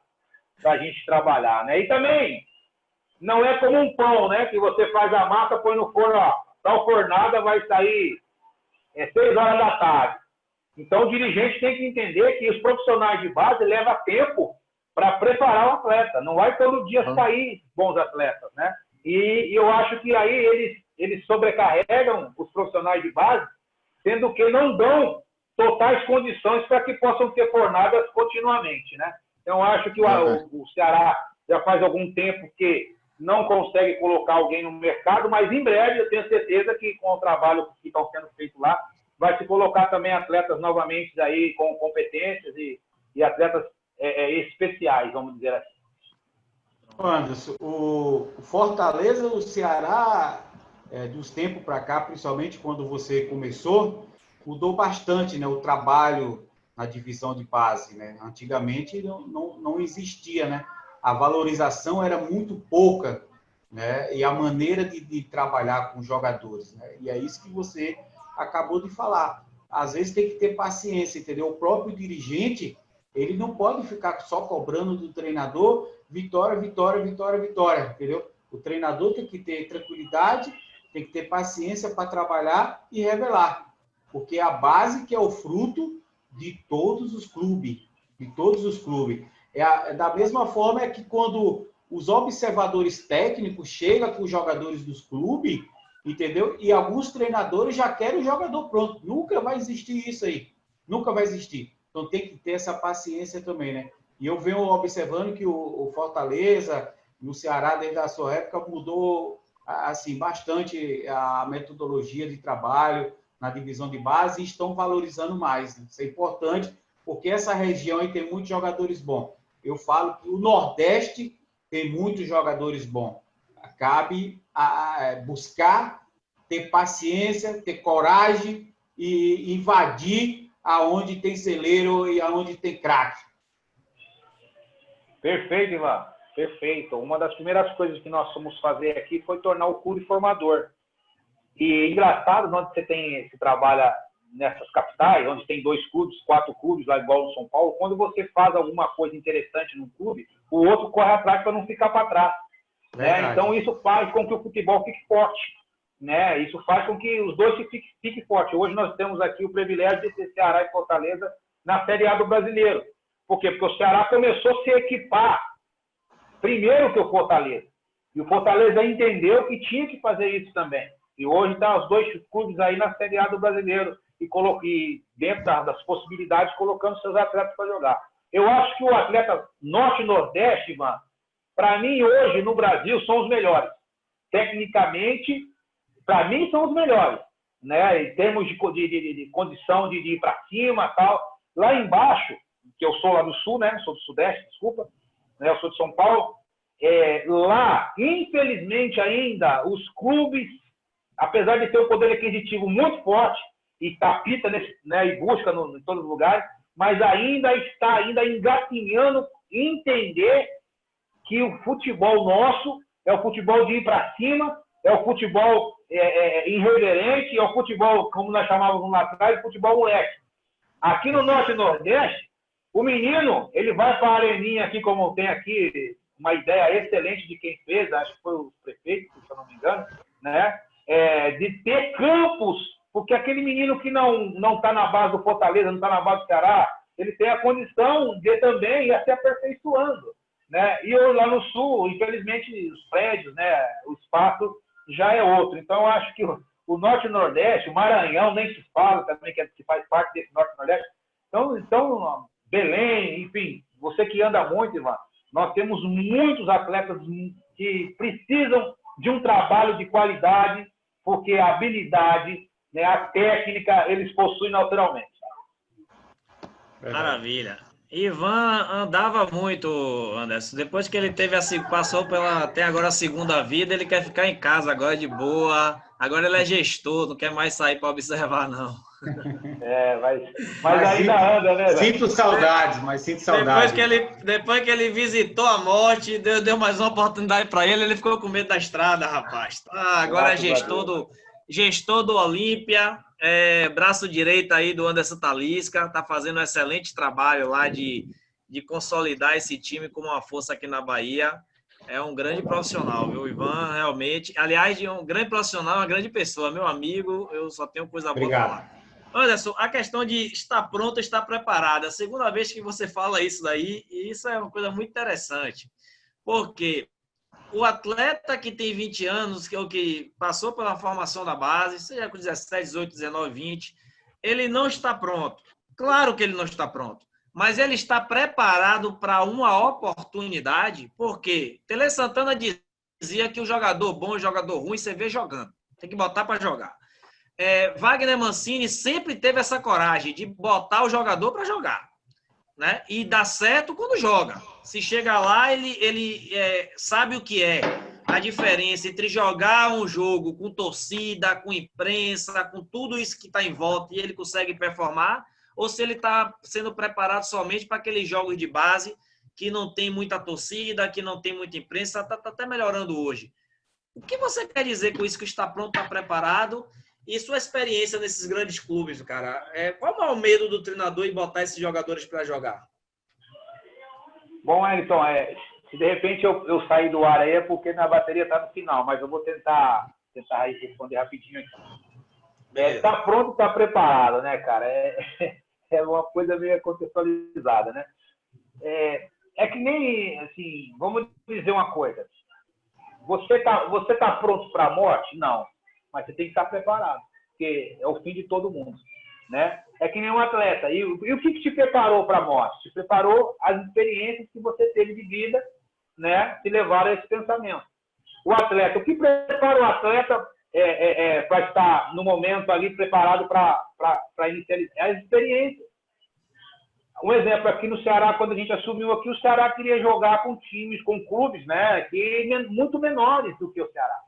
a gente trabalhar, né? E também, não é como um pão, né? Que você faz a massa, põe no forno, ó, tal fornada vai sair 6 horas da tarde. Então, o dirigente tem que entender que os profissionais de base levam tempo para preparar o atleta. Não vai todo dia sair bons atletas, né? E eu acho que aí eles sobrecarregam os profissionais de base, sendo que não dão totais condições para que possam ter fornadas continuamente, né? Então, acho que o Ceará já faz algum tempo que não consegue colocar alguém no mercado, mas em breve eu tenho certeza que com o trabalho que estão sendo feito lá, vai se colocar também atletas novamente aí com competências e atletas especiais, vamos dizer assim.
Anderson, o Fortaleza, o Ceará, dos tempos para cá, principalmente quando você começou, mudou bastante, né, o trabalho na divisão de base, né? Antigamente não existia, né? A valorização era muito pouca, né? E a maneira de trabalhar com os jogadores, né? E é isso que você acabou de falar. Às vezes tem que ter paciência, entendeu? O próprio dirigente, ele não pode ficar só cobrando do treinador vitória, entendeu? O treinador tem que ter tranquilidade, tem que ter paciência para trabalhar e revelar, porque é a base que é o fruto de todos os clubes, da mesma forma que quando os observadores técnicos chegam com os jogadores dos clubes, entendeu? E alguns treinadores já querem o jogador pronto. Nunca vai existir isso aí. Nunca vai existir. Então tem que ter essa paciência também, né? E eu venho observando que o Fortaleza, no Ceará, desde a sua época, mudou assim, bastante a metodologia de trabalho na divisão de base e estão valorizando mais. Né? Isso é importante, porque essa região aí tem muitos jogadores bons. Eu falo que o Nordeste tem muitos jogadores bons. Cabe buscar, ter paciência, ter coragem e invadir aonde tem celeiro e aonde tem craque.
Perfeito, Ivan. Perfeito. Uma das primeiras coisas que nós fomos fazer aqui foi tornar o clube formador. E engraçado, onde você trabalha nessas capitais, onde tem 2 clubes, 4 clubes, lá igual no São Paulo, quando você faz alguma coisa interessante num clube, o outro corre atrás para não ficar para trás. Né? Então, isso faz com que o futebol fique forte. Né? Isso faz com que os dois fiquem fortes. Hoje nós temos aqui o privilégio de ter Ceará e Fortaleza na Série A do Brasileiro. Por quê? Porque o Ceará começou a se equipar primeiro que o Fortaleza. E o Fortaleza entendeu que tinha que fazer isso também. E hoje estão os 2 clubes aí na Série A do Brasileiro e dentro das possibilidades colocando seus atletas para jogar. Eu acho que o atleta Norte e Nordeste, mano, para mim hoje no Brasil são os melhores. Tecnicamente, para mim são os melhores. né, em termos de condição de ir para cima e tal. Lá embaixo, que eu sou lá do Sul, né, sou do Sudeste, desculpa, né, eu sou de São Paulo, lá, infelizmente ainda, os clubes, apesar de ter um poder aquisitivo muito forte, e tapita, né, e busca em todos os lugares, mas ainda está engatinhando entender que o futebol nosso é o futebol de ir para cima, é o futebol irreverente, é o futebol, como nós chamávamos lá atrás, futebol moleque. Aqui no Norte e Nordeste, o menino, ele vai para a areninha aqui, como tem aqui, uma ideia excelente de quem fez, acho que foi o prefeito, se eu não me engano, né? De ter campos, porque aquele menino que não está na base do Fortaleza, não está na base do Ceará, ele tem a condição de também ir se aperfeiçoando, né? E lá no Sul, infelizmente, os prédios, né, o espaço já é outro. Então, eu acho que o Norte e Nordeste, o Maranhão, nem se fala também, que faz parte desse Norte e Nordeste. Então, Belém, enfim, você que anda muito, Ivan, nós temos muitos atletas que precisam de um trabalho de qualidade, porque a habilidade, né, a técnica, eles possuem naturalmente.
Maravilha. Ivan andava muito, Anderson. Depois que ele passou até agora a segunda vida, ele quer ficar em casa agora de boa. Agora ele é gestor, não quer mais sair para observar, não.
Mas ainda anda, né?
Sinto saudades, mas sinto saudades.
Depois que ele visitou a morte, deu mais uma oportunidade para ele, ele ficou com medo da estrada, rapaz. Agora é gestor do Olímpia, braço direito aí do Anderson Talisca, tá fazendo um excelente trabalho lá de consolidar esse time como uma força aqui na Bahia. É um grande profissional, viu, Ivan? Realmente. Aliás, de um grande profissional, uma grande pessoa, meu amigo, eu só tenho coisa boa para falar. Anderson, a questão de estar pronto, estar preparado. A segunda vez que você fala isso daí, e isso é uma coisa muito interessante. Porque o atleta que tem 20 anos, que passou pela formação da base, seja com 17, 18, 19, 20, ele não está pronto. Claro que ele não está pronto. Mas ele está preparado para uma oportunidade, porque Tele Santana dizia que o jogador bom e o jogador ruim você vê jogando. Tem que botar para jogar. Wagner Mancini sempre teve essa coragem de botar o jogador para jogar, né? E dá certo quando joga. Se chega lá, ele sabe o que é a diferença entre jogar um jogo com torcida, com imprensa, com tudo isso que está em volta e ele consegue performar, ou se ele está sendo preparado somente para aqueles jogos de base que não tem muita torcida, que não tem muita imprensa, está até melhorando hoje. O que você quer dizer com isso, que está pronto, está preparado? E sua experiência nesses grandes clubes, cara? Qual é o medo do treinador em botar esses jogadores para jogar?
Bom, Elton, se de repente eu sair do ar aí é porque minha bateria está no final, mas eu vou tentar responder rapidinho aqui. Tá pronto, tá preparado, né, cara? É uma coisa meio contextualizada, né? É que nem, assim, vamos dizer uma coisa. Você tá pronto para a morte? Não. Mas você tem que estar preparado, porque é o fim de todo mundo, né? É que nem um atleta. E o que te preparou para a morte? Te preparou as experiências que você teve de vida, né? Te levaram a esse pensamento. O atleta, o que prepara o atleta para estar no momento ali preparado para inicializar as experiências? Um exemplo aqui no Ceará, quando a gente assumiu aqui, o Ceará queria jogar com times, com clubes, né? Que muito menores do que o Ceará,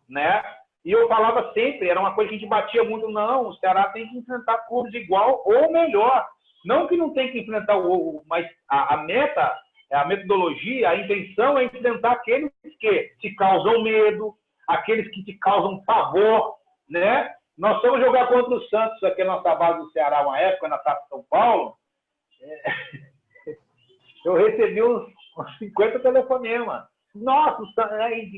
né? E eu falava sempre, era uma coisa que a gente batia muito, não, o Ceará tem que enfrentar clubes igual ou melhor. Não que não tem que enfrentar mas a meta, a metodologia, a intenção é enfrentar aqueles que te causam medo, aqueles que te causam pavor, né? Nós fomos jogar contra o Santos, aqui na nossa base do Ceará, uma época, na Taça São Paulo. Eu recebi uns 50 telefonemas. Nossa,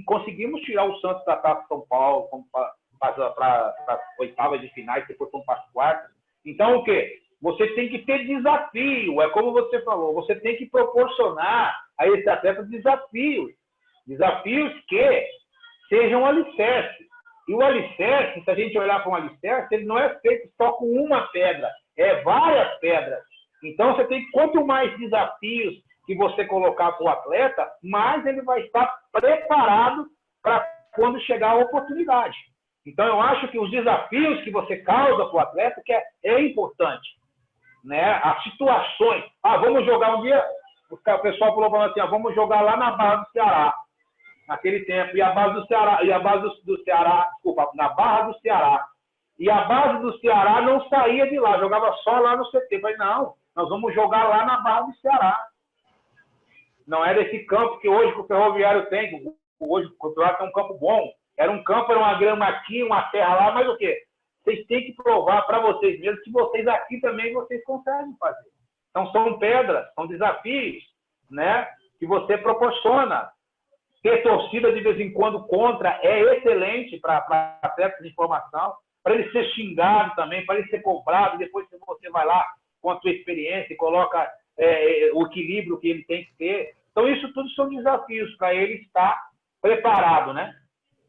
conseguimos tirar o Santos da Taça São Paulo para as oitavas de finais, depois fomos para as quartas. Então, o quê? Você tem que ter desafio. É como você falou, você tem que proporcionar a esse atleta desafios. Desafios que sejam alicerces. E o alicerce, se a gente olhar para um alicerce, ele não é feito só com uma pedra, é várias pedras. Então, você tem, quanto mais desafios que você colocar para o atleta, mais ele vai estar preparado para quando chegar a oportunidade. Então, eu acho que os desafios que você causa para o atleta que é importante. Né? As situações. Vamos jogar um dia... O pessoal falou para nós assim, vamos jogar lá na Barra do Ceará, naquele tempo. E a base do Ceará, desculpa, na Barra do Ceará. E a base do Ceará não saía de lá, jogava só lá no CT. Eu falei, não, nós vamos jogar lá na Barra do Ceará. Não era esse campo que hoje o Ferroviário tem. Hoje o Ferroviário tem um campo bom. Era um campo, era uma grama aqui, uma terra lá, mas o quê? Vocês têm que provar para vocês mesmos que vocês aqui também vocês conseguem fazer. Então, são pedras, são desafios, né, que você proporciona. Ter torcida de vez em quando contra é excelente para atletas de formação, para ele ser xingado também, para ele ser cobrado, depois você vai lá com a sua experiência e coloca o equilíbrio que ele tem que ter. Então, isso tudo são desafios para ele estar preparado, né,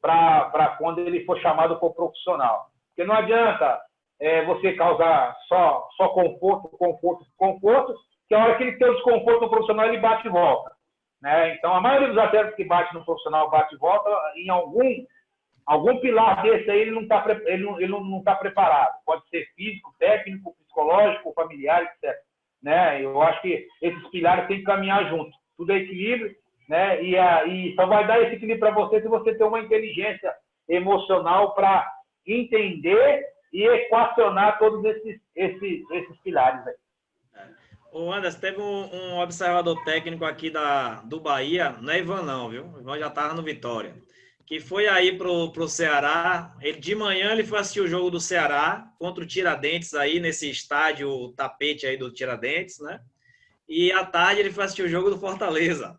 para quando ele for chamado por profissional. Porque não adianta você causar só conforto, que a hora que ele tem o desconforto no profissional, ele bate e volta. Né? Então, a maioria dos atletas que bate no profissional, bate e volta, em algum pilar desse aí, ele não está preparado. Pode ser físico, técnico, psicológico, familiar, etc. Né? Eu acho que esses pilares têm que caminhar junto. Tudo é equilíbrio, né? E só vai dar esse equilíbrio para você se você ter uma inteligência emocional para entender e equacionar todos esses pilares aí.
Ô Anderson, teve um observador técnico aqui do Bahia, não é Ivan não, viu? O Ivan já estava no Vitória, que foi aí pro Ceará. De manhã ele foi assistir o jogo do Ceará contra o Tiradentes aí nesse estádio tapete aí do Tiradentes, né? E à tarde ele foi assistir o jogo do Fortaleza.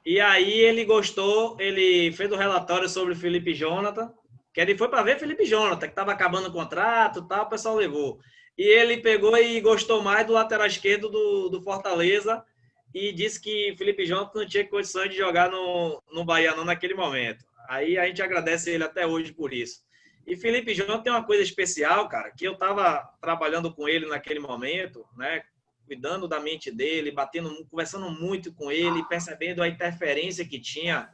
E aí ele gostou, ele fez um relatório sobre o Felipe Jonathan, que ele foi para ver Felipe Jonathan, que estava acabando o contrato e tal, o pessoal levou. E ele pegou e gostou mais do lateral esquerdo do Fortaleza e disse que Felipe Jonathan não tinha condições de jogar no Bahia não naquele momento. Aí a gente agradece ele até hoje por isso. E Felipe Jonathan tem uma coisa especial, cara, que eu estava trabalhando com ele naquele momento, né, cuidando da mente dele, conversando muito com ele, percebendo a interferência que tinha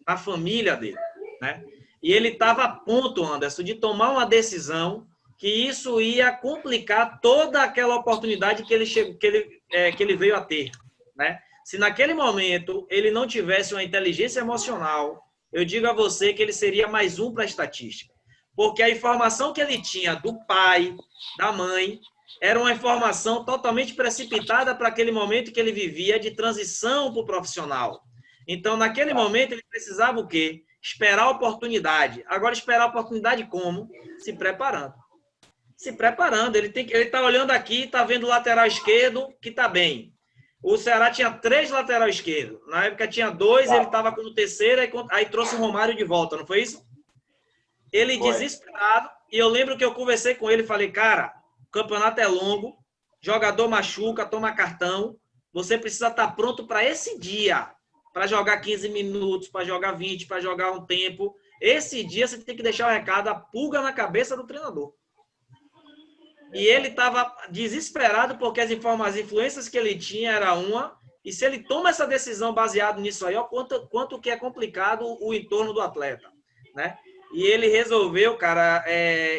na família dele, né? E ele estava a ponto, Anderson, de tomar uma decisão que isso ia complicar toda aquela oportunidade que ele veio a ter, né? Se naquele momento ele não tivesse uma inteligência emocional, eu digo a você que ele seria mais um para a estatística. Porque a informação que ele tinha do pai, da mãe, era uma informação totalmente precipitada para aquele momento que ele vivia de transição para o profissional. Então, naquele momento, ele precisava o quê? Esperar a oportunidade. Agora, esperar a oportunidade como? Se preparando. Se preparando. Ele está olhando aqui, está vendo o lateral esquerdo, que está bem. O Ceará tinha 3 lateral esquerdo. Na época tinha 2, ele estava com o terceiro, aí trouxe o Romário de volta, não foi isso? Ele desesperado, e eu lembro que eu conversei com ele e falei, cara, o campeonato é longo, jogador machuca, toma cartão, você precisa estar pronto para esse dia, para jogar 15 minutos, para jogar 20, para jogar um tempo. Esse dia você tem que deixar o recado, a pulga na cabeça do treinador. E ele estava desesperado porque as influências que ele tinha era uma, e se ele toma essa decisão baseado nisso aí, ó, quanto que é complicado o entorno do atleta, né? E ele resolveu, cara,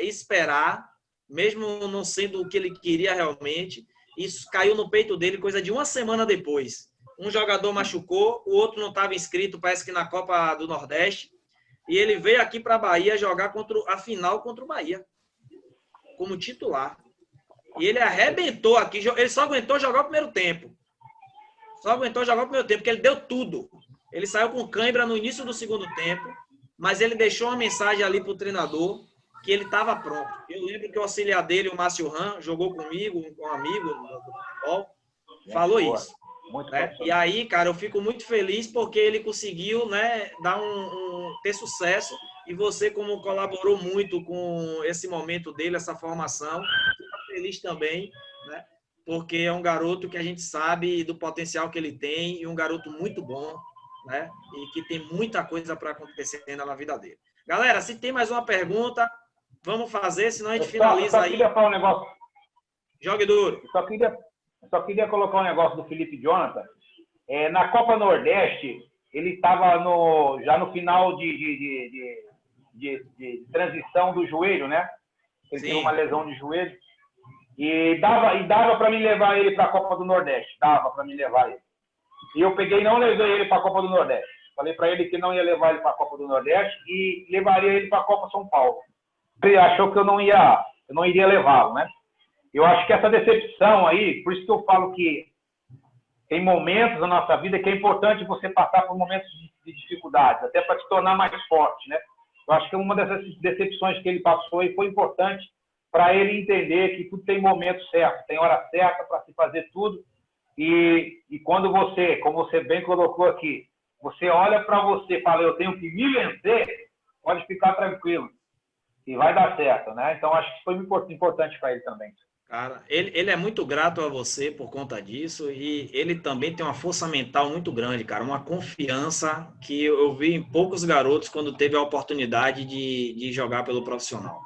esperar, mesmo não sendo o que ele queria realmente. Isso caiu no peito dele coisa de uma semana depois. Um jogador machucou, o outro não estava inscrito, parece que na Copa do Nordeste, e ele veio aqui para a Bahia jogar a final contra o Bahia, como titular. E ele arrebentou aqui, ele só aguentou jogar o primeiro tempo. Porque ele deu tudo. Ele saiu com cãibra no início do segundo tempo, mas ele deixou uma mensagem ali para o treinador que ele estava pronto. Eu lembro que o auxiliar dele, o Márcio Ram, jogou comigo, um amigo do futebol, falou isso. Né? E aí, cara, eu fico muito feliz porque ele conseguiu, né, ter sucesso, e você, como colaborou muito com esse momento dele, essa formação, fico feliz também, né, porque é um garoto que a gente sabe do potencial que ele tem, e um garoto muito bom, né, e que tem muita coisa para acontecer na vida dele. Galera, se tem mais uma pergunta, vamos fazer, senão a gente finaliza aí.
Eu só queria falar um negócio.
Jogue duro.
Só queria colocar um negócio do Felipe Jonathan. Na Copa Nordeste, ele estava já no final de de transição do joelho, né? Ele tinha uma lesão de joelho. E dava para mim levar ele para a Copa do Nordeste. Dava para mim levar ele. E eu peguei e não levei ele para a Copa do Nordeste. Falei para ele que não ia levar ele para a Copa do Nordeste e levaria ele para a Copa São Paulo. Ele achou que eu não iria levá-lo, né? Eu acho que essa decepção aí, por isso que eu falo que tem momentos na nossa vida que é importante você passar por momentos de dificuldades, até para te tornar mais forte, né? Eu acho que uma dessas decepções que ele passou aí foi importante para ele entender que tudo tem momento certo, tem hora certa para se fazer tudo. E quando você, como você bem colocou aqui, você olha para você e fala, eu tenho que me vencer, pode ficar tranquilo, e vai dar certo, né? Então, acho que foi importante para ele também.
Cara, ele é muito grato a você por conta disso e ele também tem uma força mental muito grande, cara, uma confiança que eu vi em poucos garotos quando teve a oportunidade de jogar pelo profissional.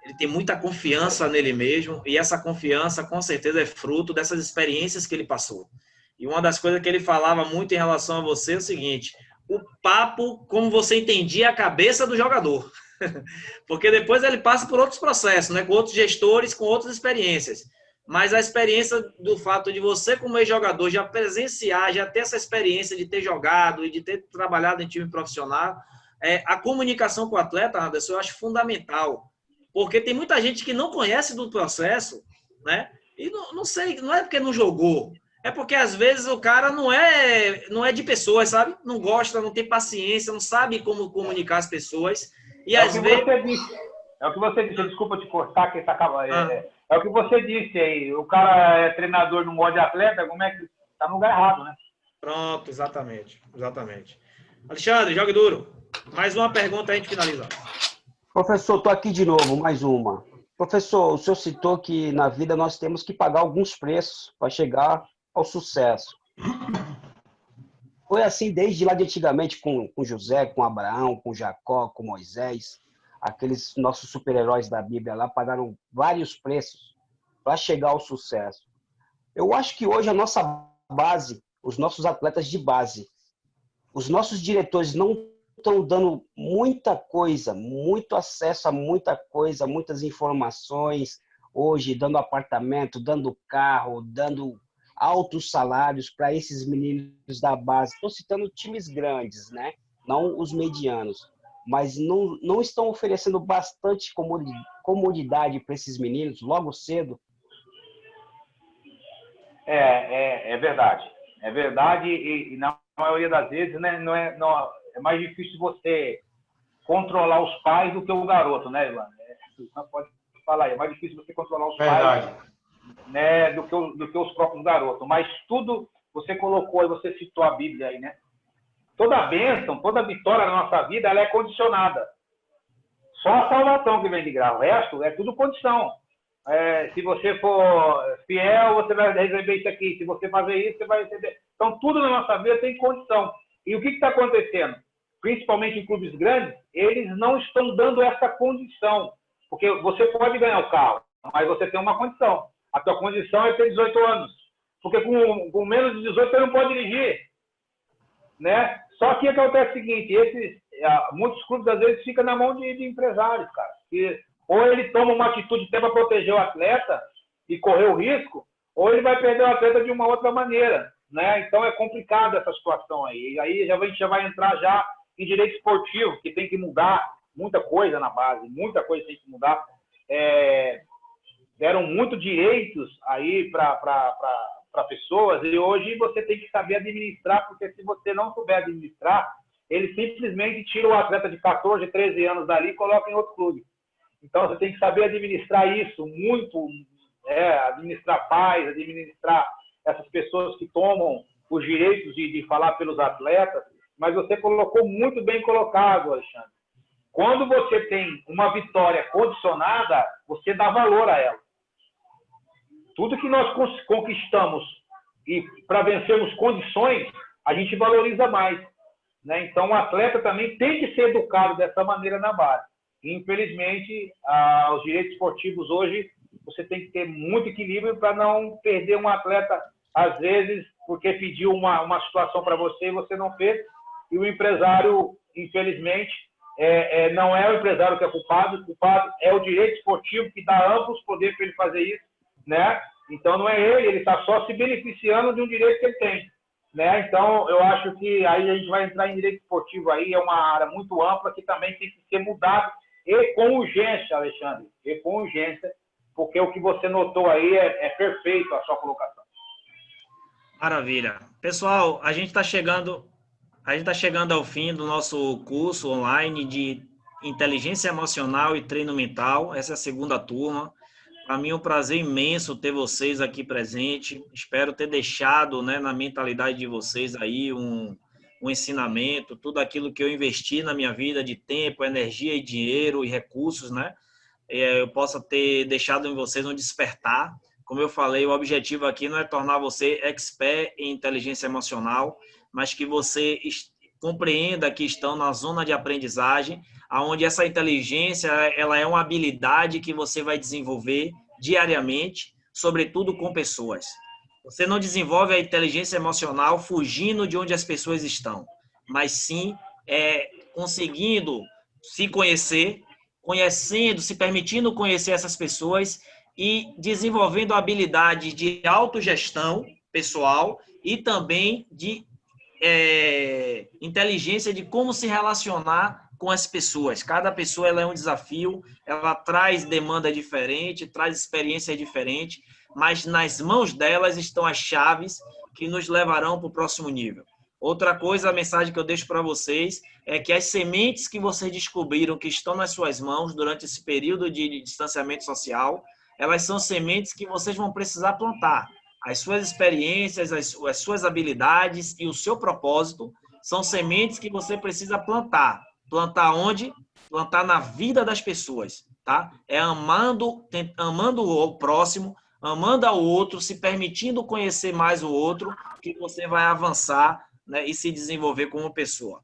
Ele tem muita confiança nele mesmo e essa confiança, com certeza, é fruto dessas experiências que ele passou. E uma das coisas que ele falava muito em relação a você é o seguinte, o papo como você entendia a cabeça do jogador. Porque depois ele passa por outros processos, né? Com outros gestores, com outras experiências. Mas a experiência do fato de você, como ex-jogador, já presenciar, já ter essa experiência de ter jogado e de ter trabalhado em time profissional, a comunicação com o atleta, Anderson, eu acho fundamental. Porque tem muita gente que não conhece do processo, né? E não sei, não é porque não jogou, é porque às vezes o cara não é de pessoas, sabe? Não gosta, não tem paciência, não sabe como comunicar as pessoas. E às vezes...
É o que você disse, desculpa te cortar, que tá acabando. É o que você disse aí, o cara é treinador, não gosta de atleta, como é que tá no lugar errado, né?
Pronto, exatamente. Alexandre, jogue duro. Mais uma pergunta, a gente finaliza.
Professor, estou aqui de novo, mais uma. Professor, o senhor citou que na vida nós temos que pagar alguns preços para chegar ao sucesso. Foi assim desde lá de antigamente com José, com Abraão, com Jacó, com Moisés. Aqueles nossos super-heróis da Bíblia lá pagaram vários preços para chegar ao sucesso. Eu acho que hoje a nossa base, os nossos atletas de base, os nossos diretores não estão dando muita coisa, muito acesso a muita coisa, muitas informações, hoje dando apartamento, dando carro, dando altos salários para esses meninos da base. Estou citando times grandes, né? Não os medianos, mas não estão oferecendo bastante comodidade para esses meninos logo cedo.
É verdade. É verdade e na maioria das vezes, né, é mais difícil você controlar os pais do que o garoto, né, Ivan? Não pode falar aí. É mais difícil você controlar os pais, né, do que os próprios garotos. Mas tudo você colocou, você citou a Bíblia aí, né? Toda bênção, toda vitória na nossa vida, ela é condicionada. Só a salvação que vem de graça. O resto é tudo condição. Se você for fiel, você vai receber isso aqui. Se você fazer isso, você vai receber. Então, tudo na nossa vida tem condição. E o que está acontecendo? Principalmente em clubes grandes, eles não estão dando essa condição. Porque você pode ganhar o carro, mas você tem uma condição. A tua condição é ter 18 anos. Porque com menos de 18 você não pode dirigir. Né? Só que acontece o seguinte, muitos clubes às vezes ficam na mão de empresários, cara. Que ou ele toma uma atitude para proteger o atleta e correr o risco, ou ele vai perder o atleta de uma outra maneira. Né? Então é complicado essa situação aí. E aí a gente já vai entrar já em direito esportivo, que tem que mudar muita coisa na base, muita coisa tem que mudar. Deram muitos direitos aí para pessoas e hoje você tem que saber administrar, porque se você não souber administrar, ele simplesmente tira o atleta de 14, 13 anos dali e coloca em outro clube. Então você tem que saber administrar isso muito, administrar pais, administrar essas pessoas que tomam os direitos de falar pelos atletas, mas você colocou muito bem colocado, Alexandre. Quando você tem uma vitória condicionada, você dá valor a ela. Tudo que nós conquistamos e para vencermos condições, a gente valoriza mais. Né? Então, o atleta também tem que ser educado dessa maneira na base. Infelizmente, os direitos esportivos hoje, você tem que ter muito equilíbrio para não perder um atleta, às vezes, porque pediu uma situação para você e você não fez. E o empresário, infelizmente, não é o empresário que é culpado é o direito esportivo que dá amplos poderes para ele fazer isso, né? Então não é ele está só se beneficiando de um direito que ele tem, né? Então eu acho que aí a gente vai entrar em direito esportivo aí, é uma área muito ampla que também tem que ser mudado e com urgência, Alexandre, e com urgência, porque o que você notou aí é perfeito a sua colocação.
Maravilha. Pessoal, a gente está chegando ao fim do nosso curso online de Inteligência Emocional e Treino Mental. Essa é a segunda turma. Para mim é um prazer imenso ter vocês aqui presentes. Espero ter deixado, né, na mentalidade de vocês aí um ensinamento, tudo aquilo que eu investi na minha vida de tempo, energia e dinheiro e recursos, né? Eu possa ter deixado em vocês um despertar. Como eu falei, o objetivo aqui não é tornar você expert em inteligência emocional, mas que você compreenda que estão na zona de aprendizagem, onde essa inteligência ela é uma habilidade que você vai desenvolver diariamente, sobretudo com pessoas. Você não desenvolve a inteligência emocional fugindo de onde as pessoas estão, mas sim conseguindo se conhecer, se permitindo conhecer essas pessoas e desenvolvendo a habilidade de autogestão pessoal e também de inteligência de como se relacionar com as pessoas. Cada pessoa ela é um desafio, ela traz demanda diferente, traz experiência diferente, mas nas mãos delas estão as chaves que nos levarão para o próximo nível. Outra coisa, a mensagem que eu deixo para vocês é que as sementes que vocês descobriram que estão nas suas mãos durante esse período de distanciamento social, elas são sementes que vocês vão precisar plantar. As suas experiências, as suas habilidades e o seu propósito são sementes que você precisa plantar. Plantar onde? Plantar na vida das pessoas, tá? É amando o próximo, amando ao outro, se permitindo conhecer mais o outro, que você vai avançar, né, e se desenvolver como pessoa.